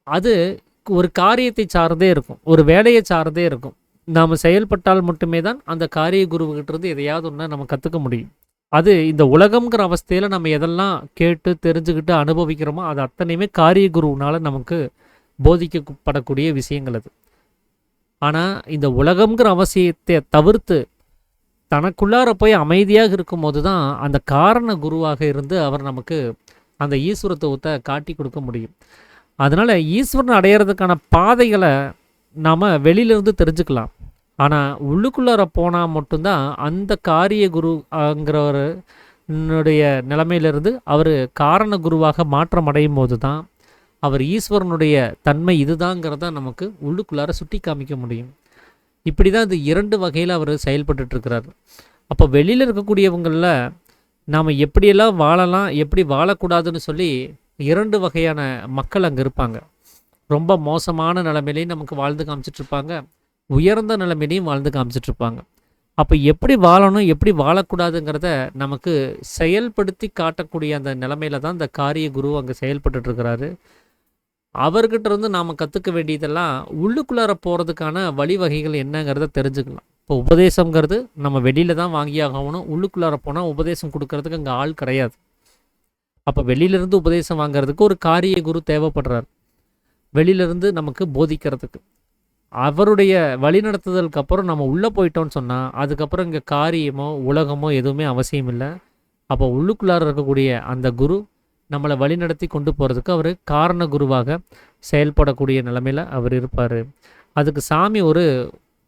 அது ஒரு காரியத்தை சார்ந்தே இருக்கும், ஒரு வேலையை சார்ந்தே இருக்கும். நாம் செயல்பட்டால் மட்டுமே தான் அந்த காரிய குருவுகிட்டருந்து எதையாவது ஒன்று நம்ம கற்றுக்க முடியும். அது இந்த உலகம்ங்கிற அவஸ்தையில் நம்ம எதெல்லாம் கேட்டு தெரிஞ்சுக்கிட்டு அனுபவிக்கிறோமோ அது அத்தனையுமே காரிய குருவினால் நமக்கு போதிக்கப்படக்கூடிய விஷயங்கள் அது. ஆனால் இந்த உலகம்ங்கிற அவசியத்தை தவிர்த்து தனக்குள்ளார போய் அமைதியாக இருக்கும்போது தான் அந்த காரண குருவாக இருந்து அவர் நமக்கு அந்த ஈஸ்வரத்துவத்தை காட்டி கொடுக்க முடியும். அதனால் ஈஸ்வரன் அடையிறதுக்கான பாதைகளை நாம் வெளியிலேருந்து தெரிஞ்சுக்கலாம். ஆனால் உள்ளுக்குள்ளார போனால் மட்டும்தான் அந்த காரிய குருங்கிறவருடைய நிலைமையிலிருந்து அவர் காரண குருவாக மாற்றம் அடையும் போது தான் அவர் ஈஸ்வரனுடைய தன்மை இதுதாங்கிறத நமக்கு உள்ளுக்குள்ளார சுட்டி காமிக்க முடியும். இப்படி தான் இது 2 வகையில் அவர் செயல்பட்டுருக்கிறார். அப்போ வெளியில் இருக்கக்கூடியவங்களில் நாம் எப்படியெல்லாம் வாழலாம் எப்படி வாழக்கூடாதுன்னு சொல்லி 2 வகையான மக்கள் அங்கே இருப்பாங்க. ரொம்ப மோசமான நிலைமையிலையும் நமக்கு வாழ்ந்து காமிச்சிட்ருப்பாங்க, உயர்ந்த நிலைமையிலையும் வாழ்ந்து காமிச்சிட்ருப்பாங்க. அப்போ எப்படி வாழணும் எப்படி வாழக்கூடாதுங்கிறத நமக்கு செயல்படுத்தி காட்டக்கூடிய அந்த நிலைமையில தான் இந்த காரிய குரு அங்கே செயல்பட்டுருக்கிறாரு. அவர்கிட்ட இருந்து நாம் கற்றுக்க வேண்டியதெல்லாம் உள்ளுக்குள்ளார போகிறதுக்கான வழிவகைகள் என்னங்கிறத தெரிஞ்சுக்கலாம். இப்போ உபதேசங்கிறது நம்ம வெளியில் தான் வாங்கியாகணும், உள்ளுக்குள்ளார போனால் உபதேசம் கொடுக்கறதுக்கு அங்கே ஆள் கிடையாது. அப்போ வெளியிலேருந்து உபதேசம் வாங்கிறதுக்கு ஒரு காரிய குரு தேவைப்படுறார், வெளியிலேருந்து நமக்கு போதிக்கிறதுக்கு. அவருடைய வழிநடத்துதலுக்கு அப்புறம் நம்ம உள்ளே போயிட்டோம்னு சொன்னால் அதுக்கப்புறம் இங்கே காரியமோ உலகமோ எதுவுமே அவசியம் இல்லை. அப்போ உள்ளுக்குள்ளார இருக்கக்கூடிய அந்த குரு நம்மளை வழிநடத்தி கொண்டு போகிறதுக்கு அவர் காரண குருவாக செயல்படக்கூடிய நிலைமையில் அவர் இருப்பார். அதுக்கு சாமி ஒரு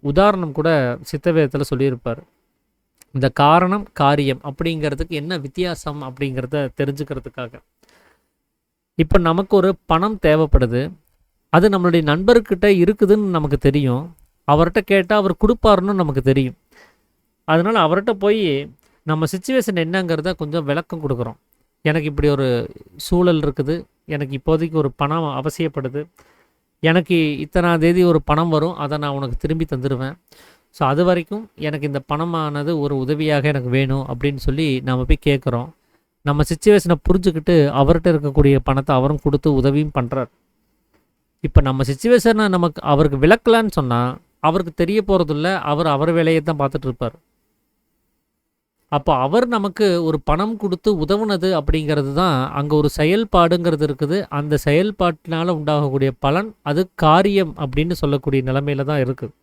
உதாரணம் கூட சித்தவேதத்தில் சொல்லியிருப்பார். இந்த காரணம் காரியம் அப்படிங்கிறதுக்கு என்ன வித்தியாசம் அப்படிங்கிறத தெரிஞ்சுக்கிறதுக்காக. இப்போ நமக்கு ஒரு பணம் தேவைப்படுது, அது நம்மளுடைய நண்பர்கிட்ட இருக்குதுன்னு நமக்கு தெரியும், அவர்கிட்ட கேட்டால் அவர் கொடுப்பாருன்னு நமக்கு தெரியும். அதனால் அவர்கிட்ட போய் நம்ம சிச்சுவேஷன் என்னங்கிறத கொஞ்சம் விளக்கம் கொடுக்குறோம். எனக்கு இப்படி ஒரு சூழல் இருக்குது, எனக்கு இப்போதைக்கு ஒரு பணம் அவசியப்படுது, எனக்கு இத்தனாம் தேதி ஒரு பணம் வரும், அதை நான் உனக்கு திரும்பி தந்துடுவேன். ஸோ அது வரைக்கும் எனக்கு இந்த பணமானது ஒரு உதவியாக எனக்கு வேணும் அப்படின்னு சொல்லி நம்ம போய் கேட்குறோம். நம்ம சிச்சுவேஷனை புரிஞ்சுக்கிட்டு அவர்கிட்ட இருக்கக்கூடிய பணத்தை அவரும் கொடுத்து உதவியும் பண்ணுறார். இப்போ நம்ம சிச்சுவேஷனை நமக்கு அவருக்கு விளக்கலான்னு சொன்னால் அவருக்கு தெரிய போகிறதில்ல, அவர் வேலையை தான் பார்த்துட்டு இருப்பார். அப்போ அவர் நமக்கு ஒரு பணம் கொடுத்து உதவுனது அப்படிங்கிறது தான் அங்கே ஒரு செயல்பாடுங்கிறது இருக்குது. அந்த செயல்பாட்டினால் உண்டாகக்கூடிய பலன் அது காரியம் அப்படின்னு சொல்லக்கூடிய நிலைமையில தான் இருக்குது.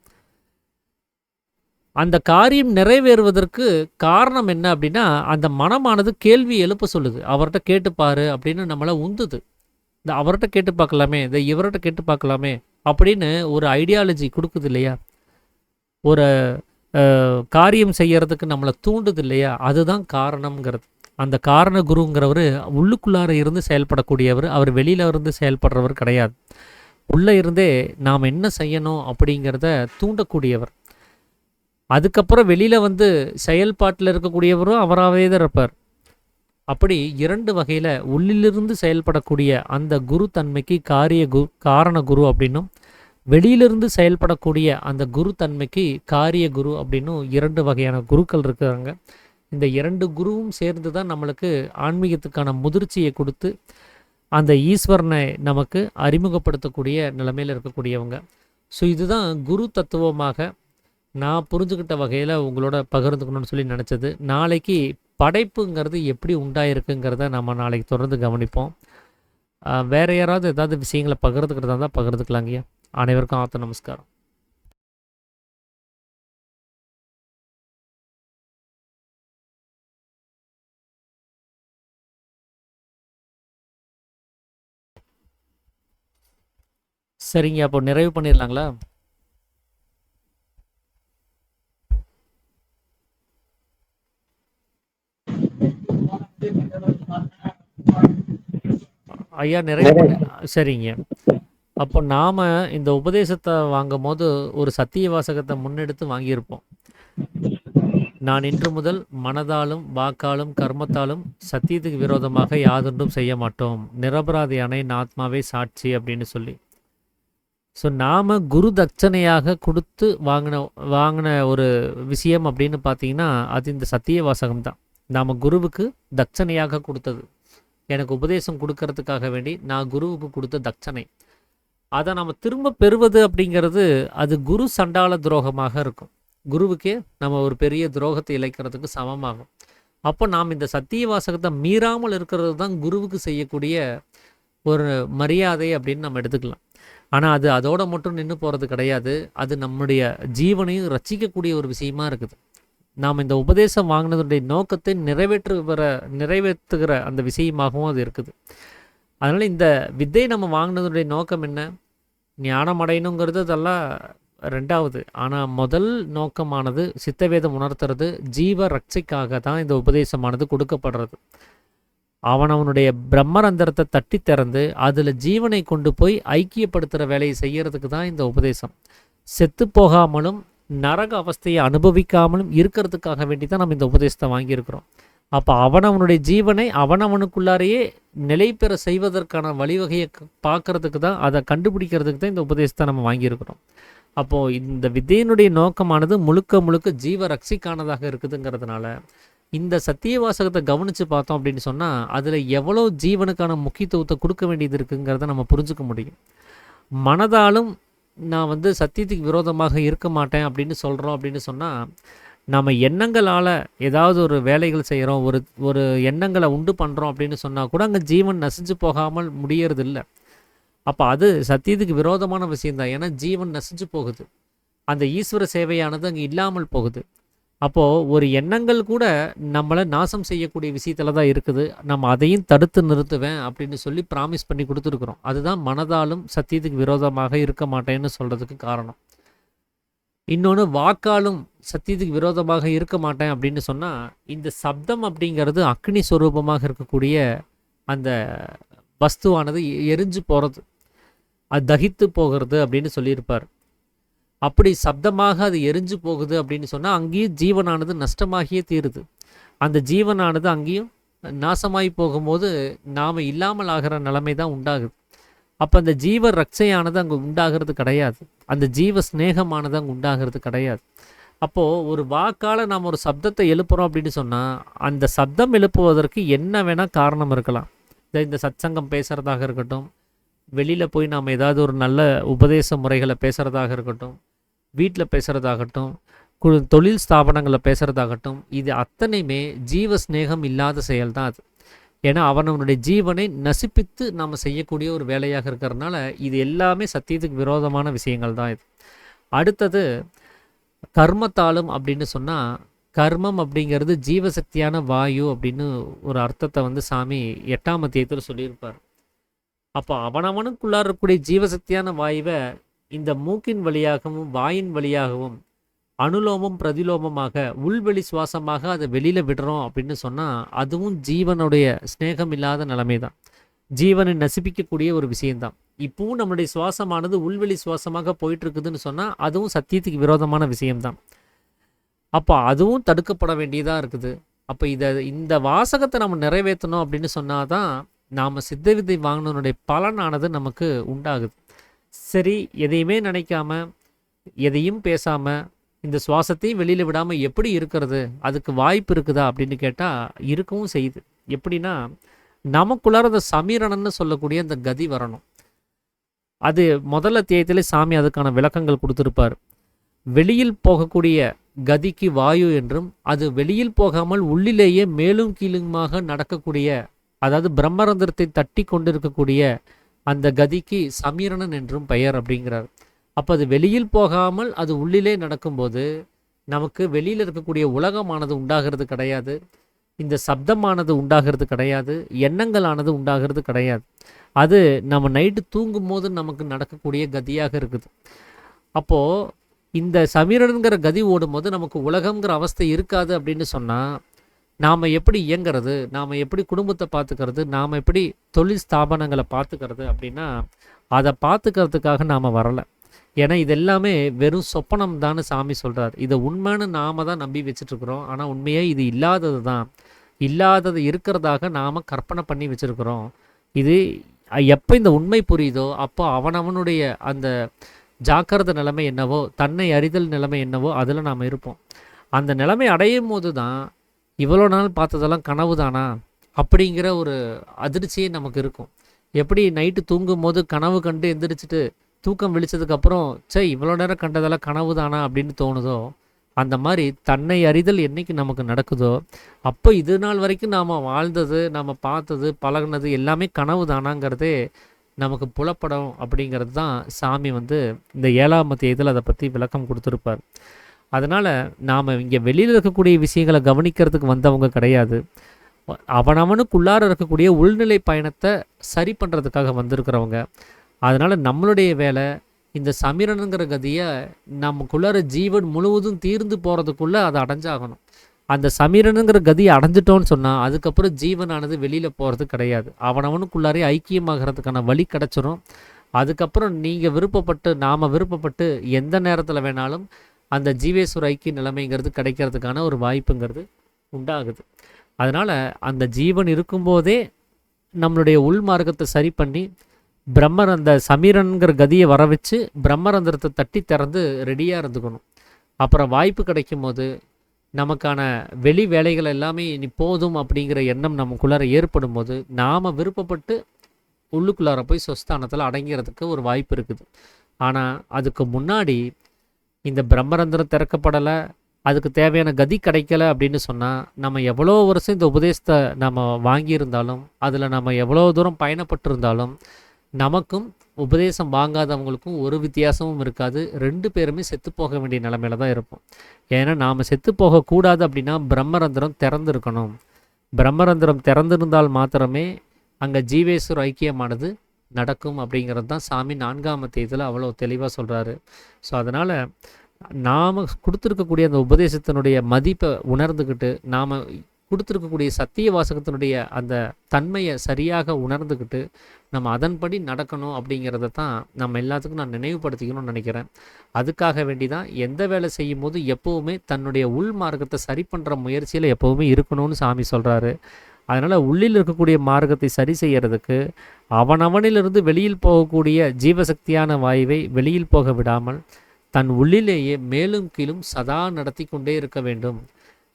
அந்த காரியம் நிறைவேறுவதற்கு காரணம் என்ன அப்படின்னா, அந்த மனமானது கேள்வி எழுப்ப சொல்லுது. அவர்கிட்ட கேட்டுப்பாரு அப்படின்னு நம்மளை உந்துது. இந்த அவர்கிட்ட கேட்டு பார்க்கலாமே, இந்த இவர்கிட்ட கேட்டு பார்க்கலாமே அப்படின்னு ஒரு ஐடியாலஜி கொடுக்குது இல்லையா? ஒரு காரியம் செய்யறதுக்கு நம்மளை தூண்டுது இல்லையா? அதுதான் காரணம்ங்கிறது. அந்த காரண குருங்கிறவர் உள்ளுக்குள்ளார இருந்து செயல்படக்கூடியவர். அவர் வெளியில இருந்து செயல்படுறவர் கிடையாது. உள்ளே இருந்தே நாம் என்ன செய்யணும் அப்படிங்கிறத தூண்டக்கூடியவர். அதுக்கப்புறம் வெளியில் வந்து செயல்பாட்டில் இருக்கக்கூடியவரும் அவராகவே தான் இருப்பார். அப்படி 2 வகையில் உள்ளிலிருந்து செயல்படக்கூடிய அந்த குரு தன்மைக்கு காரண குரு அப்படின்னும், வெளியிலிருந்து செயல்படக்கூடிய அந்த குரு தன்மைக்கு காரிய குரு அப்படின்னும் 2 வகையான குருக்கள் இருக்கிறாங்க. இந்த 2 குருவும் சேர்ந்து தான் நம்மளுக்கு ஆன்மீகத்துக்கான முதிர்ச்சியை கொடுத்து அந்த ஈஸ்வரனை நமக்கு அறிமுகப்படுத்தக்கூடிய நிலைமையில் இருக்கக்கூடியவங்க. ஸோ இதுதான் குரு தத்துவமாக நான் புரிஞ்சுக்கிட்ட வகையில் உங்களோட பகிர்ந்துக்கணும்னு சொல்லி நினச்சது. நாளைக்கு படைப்புங்கிறது எப்படி உண்டாயிருக்குங்கிறத நம்ம நாளைக்கு தொடர்ந்து கவனிப்போம். வேறு யாராவது ஏதாவது விஷயங்களை பகிர்ந்துக்கிறதா இருந்தால் பகிர்ந்துக்கலாங்கய்யா. அனைவருக்கும் ஆத்த நமஸ்காரம். சரிங்க, அப்போ நிறைவு பண்ணிடலாங்களா? ஐயா நிறைவு பண்ணி சரிங்க. அப்போ நாம் இந்த உபதேசத்தை வாங்கும் போது ஒரு சத்திய வாசகத்தை முன்னெடுத்து வாங்கியிருப்போம். நான் இன்று முதல் மனதாலும் வாக்காலும் கர்மத்தாலும் சத்தியத்துக்கு விரோதமாக யாதொன்றும் செய்ய மாட்டோம், நிரபராதியான என் ஆத்மாவே சாட்சி அப்படின்னு சொல்லி. ஸோ நாம் குரு தட்சணையாக கொடுத்து வாங்கின ஒரு விஷயம் அப்படின்னு பார்த்தீங்கன்னா அது இந்த சத்திய வாசகம் தான். நாம் குருவுக்கு தட்சணையாக கொடுத்தது, எனக்கு உபதேசம் கொடுக்கறதுக்காக வேண்டி நான் குருவுக்கு கொடுத்த தட்சணை. அதை நம்ம திரும்ப பெறுவது அப்படிங்கிறது அது குரு சண்டால துரோகமாக இருக்கும். குருவுக்கே நம்ம ஒரு பெரிய துரோகத்தை இழைக்கிறதுக்கு சமமாகும். அப்போ நாம் இந்த சத்திய வாசகத்தை மீறாமல் இருக்கிறது தான் குருவுக்கு செய்யக்கூடிய ஒரு மரியாதை அப்படின்னு நம்ம எடுத்துக்கலாம். ஆனால் அது அதோட மட்டும் நின்று போகிறது கிடையாது. அது நம்முடைய ஜீவனையும் ரட்சிக்கக்கூடிய ஒரு விஷயமா இருக்குது. நாம் இந்த உபதேசம் வாங்கினதுடைய நோக்கத்தை நிறைவேற்றுகிற அந்த விஷயமாகவும் அது இருக்குது. அதனால் இந்த வித்தை நம்ம வாங்கினதுடைய நோக்கம் என்ன? ஞானம் அடையணுங்கிறது அதெல்லாம் 2வது. ஆனால் முதல் நோக்கமானது சித்தவேதம் உணர்த்துறது ஜீவ ரட்சைக்காக தான் இந்த உபதேசமானது கொடுக்கப்படுறது. அவனுடைய பிரம்மரந்திரத்தை தட்டி திறந்து அதில் ஜீவனை கொண்டு போய் ஐக்கியப்படுத்துகிற வேலையை செய்யறதுக்கு தான் இந்த உபதேசம். செத்து போகாமலும் நரக அவஸ்தையை அனுபவிக்காமலும் இருக்கிறதுக்காக வேண்டி தான் நம்ம இந்த உபதேசத்தை வாங்கியிருக்கிறோம். அப்போ அவனுடைய ஜீவனை அவனுக்குள்ளாரையே நிலை பெற செய்வதற்கான வழிவகையை பார்க்கறதுக்கு தான், அதை கண்டுபிடிக்கிறதுக்கு தான் இந்த உபதேசத்தை நம்ம வாங்கியிருக்கிறோம். அப்போது இந்த வித்தையினுடைய நோக்கமானது முழுக்க ஜீவ ரட்சிக்கானதாக இருக்குதுங்கிறதுனால இந்த சத்திய வாசகத்தை கவனித்து பார்த்தோம் அப்படின்னு சொன்னால் அதில் எவ்வளோ ஜீவனுக்கான முக்கியத்துவத்தை கொடுக்க வேண்டியது இருக்குங்கிறத நம்ம புரிஞ்சுக்க முடியும். மனதாலும் நான் வந்து சத்தியத்துக்கு விரோதமாக இருக்க மாட்டேன் அப்படின்னு சொல்கிறோம் அப்படின்னு சொன்னால், நம்ம எண்ணங்களால் ஏதாவது ஒரு வேலைகள் செய்கிறோம், ஒரு எண்ணங்களை உண்டு பண்ணுறோம் அப்படின்னு சொன்னால் கூட அங்கே ஜீவன் நசிஞ்சு போகாமல் முடியறதில்லை. அப்போ அது சத்தியத்துக்கு விரோதமான விஷயந்தான். ஏன்னா ஜீவன் நசிஞ்சு போகுது, அந்த ஈஸ்வர சேவையானது அங்கே இல்லாமல் போகுது. அப்போது ஒரு எண்ணங்கள் கூட நம்மளை நாசம் செய்யக்கூடிய விஷயத்தில் தான் இருக்குது. நம்ம அதையும் தடுத்து நிறுத்துவேன் அப்படின்னு சொல்லி ப்ராமிஸ் பண்ணி கொடுத்துருக்குறோம். அதுதான் மனதாலும் சத்தியத்துக்கு விரோதமாக இருக்க மாட்டேன்னு சொல்கிறதுக்கு காரணம். இன்னொன்று, வாக்காலும் சத்தியத்துக்கு விரோதமாக இருக்க மாட்டேன் அப்படின்னு சொன்னால், இந்த சப்தம் அப்படிங்கிறது அக்னி ஸ்வரூபமாக இருக்கக்கூடிய அந்த வஸ்துவானது எரிஞ்சு போகிறது, அது தகித்து போகிறது அப்படின்னு சொல்லியிருப்பார். அப்படி சப்தமாக அது எரிஞ்சு போகுது அப்படின்னு சொன்னால் அங்கேயும் ஜீவனானது நஷ்டமாகியே தீருது. அந்த ஜீவனானது அங்கேயும் நாசமாகி போகும்போது நாம் இல்லாமல் ஆகிற நிலைமை தான் உண்டாகுது. அப்போ அந்த ஜீவ ரட்சையானது அங்கே உண்டாகிறது கிடையாது, அந்த ஜீவ ஸ்நேகமானது அங்கே உண்டாகிறது கிடையாது. அப்போது ஒரு வாக்கால் நாம் ஒரு சப்தத்தை எழுப்புகிறோம் அப்படின்னு சொன்னால் அந்த சப்தம் எழுப்புவதற்கு என்ன வேணால் காரணம் இருக்கலாம். இந்த சத்சங்கம் பேசுகிறதாக இருக்கட்டும், வெளியில் போய் நாம் ஏதாவது ஒரு நல்ல உபதேச முறைகளை பேசுகிறதாக இருக்கட்டும், வீட்டில் பேசுகிறதாகட்டும், தொழில் ஸ்தாபனங்களில் பேசுகிறதாகட்டும், இது அத்தனையுமே ஜீவ ஸ்நேகம் இல்லாத செயல் தான் அது. ஏன்னா அவனுடைய ஜீவனை நசிப்பித்து நாம் செய்யக்கூடிய ஒரு வேலையாக இருக்கிறதுனால இது எல்லாமே சத்தியத்துக்கு விரோதமான விஷயங்கள் தான் இது. அடுத்தது கர்மத்தாலும் அப்படின்னு சொன்னால், கர்மம் அப்படிங்கிறது ஜீவசக்தியான வாயு அப்படின்னு ஒரு அர்த்தத்தை வந்து சாமி 8ஆம் அத்தியாயத்தில் சொல்லியிருப்பார். அப்போ அவனவனுக்குள்ளார இருக்கக்கூடிய ஜீவசக்தியான வாயுவை இந்த மூக்கின் வழியாகவும் வாயின் வழியாகவும் அனுலோமம் பிரதிலோமமாக உள்வெளி சுவாசமாக அதை வெளியில் விடுறோம் அப்படின்னு சொன்னால் அதுவும் ஜீவனுடைய ஸ்நேகம் இல்லாத நிலைமை தான், ஜீவனை நசிப்பிக்கக்கூடிய ஒரு விஷயம்தான். இப்பவும் நம்மளுடைய சுவாசமானது உள்வெளி சுவாசமாக போயிட்டு இருக்குதுன்னு சொன்னால் அதுவும் சத்தியத்துக்கு விரோதமான விஷயம்தான். அப்போ அதுவும் தடுக்கப்பட வேண்டியதாக இருக்குது. அப்போ இந்த வாசகத்தை நம்ம நிறைவேற்றணும் அப்படின்னு சொன்னால் தான் நாம் சித்த வித்தை வாங்கினனுடைய பலனானது நமக்கு உண்டாகுது. சரி, எதையுமே நினைக்காம எதையும் பேசாமல் இந்த சுவாசத்தையும் வெளியில் விடாமல் எப்படி இருக்கிறது, அதுக்கு வாய்ப்பு இருக்குதா அப்படின்னு கேட்டால் இருக்கவும் செய்யுது. எப்படின்னா நமக்குள்ளார அந்த சமீரணன்னு சொல்லக்கூடிய அந்த கதி வரணும். அது முதல்ல அத்தியாயத்திலே சாமி அதுக்கான விளக்கங்கள் கொடுத்துருப்பார். வெளியில் போகக்கூடிய கதிக்கு வாயு என்றும், அது வெளியில் போகாமல் உள்ளிலேயே மேலும் கீழுமாக நடக்கக்கூடிய, அதாவது பிரம்மரந்திரத்தை தட்டி கொண்டிருக்கக்கூடிய அந்த கதிக்கு சமீரணன் என்றும் பெயர் அப்படிங்கிறார். அப்போ அது வெளியில் போகாமல் அது உள்ளிலே நடக்கும்போது நமக்கு வெளியில் இருக்கக்கூடிய உலகமானது உண்டாகிறது கிடையாது, இந்த சப்தமானது உண்டாகிறது கிடையாது, எண்ணங்களானது உண்டாகிறது கிடையாது. அது நம்ம நைட்டு தூங்கும் போது நமக்கு நடக்கக்கூடிய கதியாக இருக்குது. அப்போது இந்த சமீரனுங்கிற கதி ஓடும்போது நமக்கு உலகங்கிற அவஸ்தை இருக்காது அப்படின்னு சொன்னால் நாம் எப்படி இயங்கிறது, நாம் எப்படி குடும்பத்தை பார்த்துக்கிறது, நாம் எப்படி தொழில் ஸ்தாபனங்களை பார்த்துக்கிறது அப்படின்னா அதை பார்த்துக்கிறதுக்காக நாம் வரலை. ஏன்னா இதெல்லாமே வெறும் சொப்பனம் தான் சாமி சொல்கிறார். இதை உண்மைன்னு நாம் தான் நம்பி வச்சுட்ருக்குறோம். ஆனால் உண்மையே இது இல்லாதது தான், இல்லாதது இருக்கிறதாக நாம் கற்பனை பண்ணி வச்சுருக்குறோம். இது எப்போ இந்த உண்மை புரியுதோ அப்போ அவனவனுடைய அந்த ஜாக்கிரத நிலைமை என்னவோ, தன்னை அறிதல் நிலைமை என்னவோ அதில் நாம் இருப்போம். அந்த நிலைமை அடையும் போது தான் இவ்வளோ நாள் பார்த்ததெல்லாம் கனவு தானா அப்படிங்கிற ஒரு அதிர்ச்சியே நமக்கு இருக்கும். எப்படி நைட்டு தூங்கும் போது கனவு கண்டு எந்திரிச்சிட்டு தூக்கம் விழிச்சதுக்கப்புறம் இவ்வளோ நேரம் கண்டதெல்லாம் கனவு தானா அப்படின்னு தோணுதோ, அந்த மாதிரி தன்னை அறிதல் என்றைக்கு நமக்கு நடக்குதோ அப்போ இது நாள் வரைக்கும் நாம் வாழ்ந்தது, நாம் பார்த்தது, பழகினது எல்லாமே கனவு தானாங்கிறதே நமக்கு புலப்படும். அப்படிங்கிறது தான் சாமி வந்து இந்த 7ஆம் அத்தியாயத்தில் அதை பற்றி விளக்கம் கொடுத்துருப்பார். அதனால் நாம் இங்கே வெளியில் இருக்கக்கூடிய விஷயங்களை கவனிக்கிறதுக்கு வந்தவங்க கிடையாது, அவனவனுக்குள்ளார இருக்கக்கூடிய உள்நிலை பயணத்தை சரி பண்ணுறதுக்காக வந்திருக்கிறவங்க. அதனால் நம்மளுடைய வேலை இந்த சமீரனுங்கிற கதியை நமக்குள்ளார ஜீவன் முழுவதும் தீர்ந்து போகிறதுக்குள்ளே அதை அடைஞ்சாகணும். அந்த சமீரனுங்கிற கதியை அடைஞ்சிட்டோன்னு சொன்னால் அதுக்கப்புறம் ஜீவனானது வெளியில் போகிறது கிடையாது, அவனவனுக்குள்ளாரே ஐக்கியமாகிறதுக்கான வழி கிடச்சிரும். அதுக்கப்புறம் நீங்கள் விருப்பப்பட்டு நாம் விருப்பப்பட்டு எந்த நேரத்தில் வேணாலும் அந்த ஜீவேஸ்வர ஐக்கிய நிலைமைங்கிறது கிடைக்கிறதுக்கான ஒரு வாய்ப்புங்கிறது உண்டாகுது. அதனால் அந்த ஜீவன் இருக்கும்போதே நம்மளுடைய உள் மார்க்கத்தை சரி பண்ணி பிரம்மர் அந்த சமீரன்கிற கதியை வர வச்சு பிரம்மரந்திரத்தை தட்டி திறந்து ரெடியாக இருந்துக்கணும். அப்புறம் வாய்ப்பு கிடைக்கும் போது நமக்கான வெளி வேலைகள் எல்லாமே இனி போதும் அப்படிங்கிற எண்ணம் நமக்குள்ளார ஏற்படும் போது நாம் விருப்பப்பட்டு உள்ளுக்குள்ளார போய் சொஸ்தானத்தில் அடங்கிறதுக்கு ஒரு வாய்ப்பு இருக்குது. ஆனால் அதுக்கு முன்னாடி இந்த பிரம்மரந்திரம் திறக்கப்படலை, அதுக்கு தேவையான கதி கிடைக்கல அப்படின்னு சொன்னால் நம்ம எவ்வளோ வருஷம் இந்த உபதேசத்தை நம்ம வாங்கியிருந்தாலும், அதில் நம்ம எவ்வளோ தூரம் பயணப்பட்டிருந்தாலும் நமக்கும் உபதேசம் வாங்காதவங்களுக்கும் ஒரு வித்தியாசமும் இருக்காது. 2 பேருமே செத்து போக வேண்டிய நிலைமையில தான் இருப்போம். ஏன்னா நாம் செத்து போகக்கூடாது அப்படின்னா பிரம்மரந்திரம் திறந்துருக்கணும். பிரம்மரந்திரம் திறந்திருந்தால் மாத்திரமே அங்கே ஜீவேஸ்வர ஐக்கியமானது நடக்கும் அப்படிங்கிறது தான் சாமி 4ஆம் அத்தியாயத்தில் அவ்வளோ தெளிவாக சொல்கிறாரு. ஸோ அதனால் நாம் கொடுத்துருக்கக்கூடிய அந்த உபதேசத்தினுடைய மதிப்பை உணர்ந்துக்கிட்டு, நாம் கொடுத்துருக்கக்கூடிய சத்திய வாசகத்தினுடைய அந்த தன்மையை சரியாக உணர்ந்துக்கிட்டு நம்ம அதன்படி நடக்கணும் அப்படிங்கிறத தான் நம்ம எல்லாத்துக்கும் நான் நினைவுபடுத்திக்கணும்னு நினைக்கிறேன். அதுக்காக வேண்டி தான் எந்த வேலை செய்யும் போது எப்போவுமே தன்னுடைய உள் மார்க்கத்தை சரி பண்ணுற முயற்சியில் எப்போவுமே இருக்கணும்னு சாமி சொல்கிறாரு. அதனால் உள்ளில் இருக்கக்கூடிய மார்க்கத்தை சரி செய்கிறதுக்கு அவனவனிலிருந்து வெளியில் போகக்கூடிய ஜீவசக்தியான வாயுவை வெளியில் போக விடாமல் தன் உள்ளிலேயே மேலும் கீழும் சதா நடத்தி கொண்டே இருக்க வேண்டும்.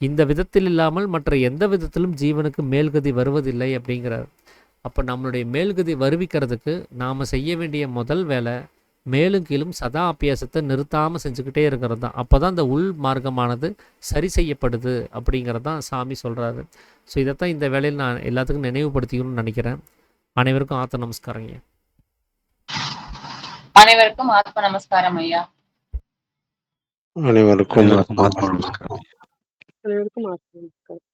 இந்த விதத்தில் இல்லாமல் மற்ற எந்த விதத்திலும் ஜீவனுக்கு மேல்கதி வருவதில்லை அப்படிங்கிறார். அப்போ நம்மளுடைய மேல்கதி வருவிக்கிறதுக்கு நாம் செய்ய வேண்டிய முதல் வேலை மேலும் கீழும் சதா அபியாசத்தை நிறுத்தாமல் செஞ்சுக்கிட்டே இருக்கிறது தான். அப்போ தான் இந்த உள் மார்க்கமானது சரி செய்யப்படுது அப்படிங்கிறது தான் சாமி சொல்கிறாரு. ஸோ இதைத்தான் இந்த வேலையில் நான் எல்லாத்துக்கும் நினைவுபடுத்திக்கணும்னு நினைக்கிறேன். அனைவருக்கும் ஆத்த நமஸ்காரங்க. அனைவருக்கும் ஆத்ம நமஸ்காரம் ஐயா. அனைவருக்கும் அனைவருக்கும் ஆத்ம நமஸ்காரம். அனைவருக்கும் ஆத்ம நமஸ்காரம்.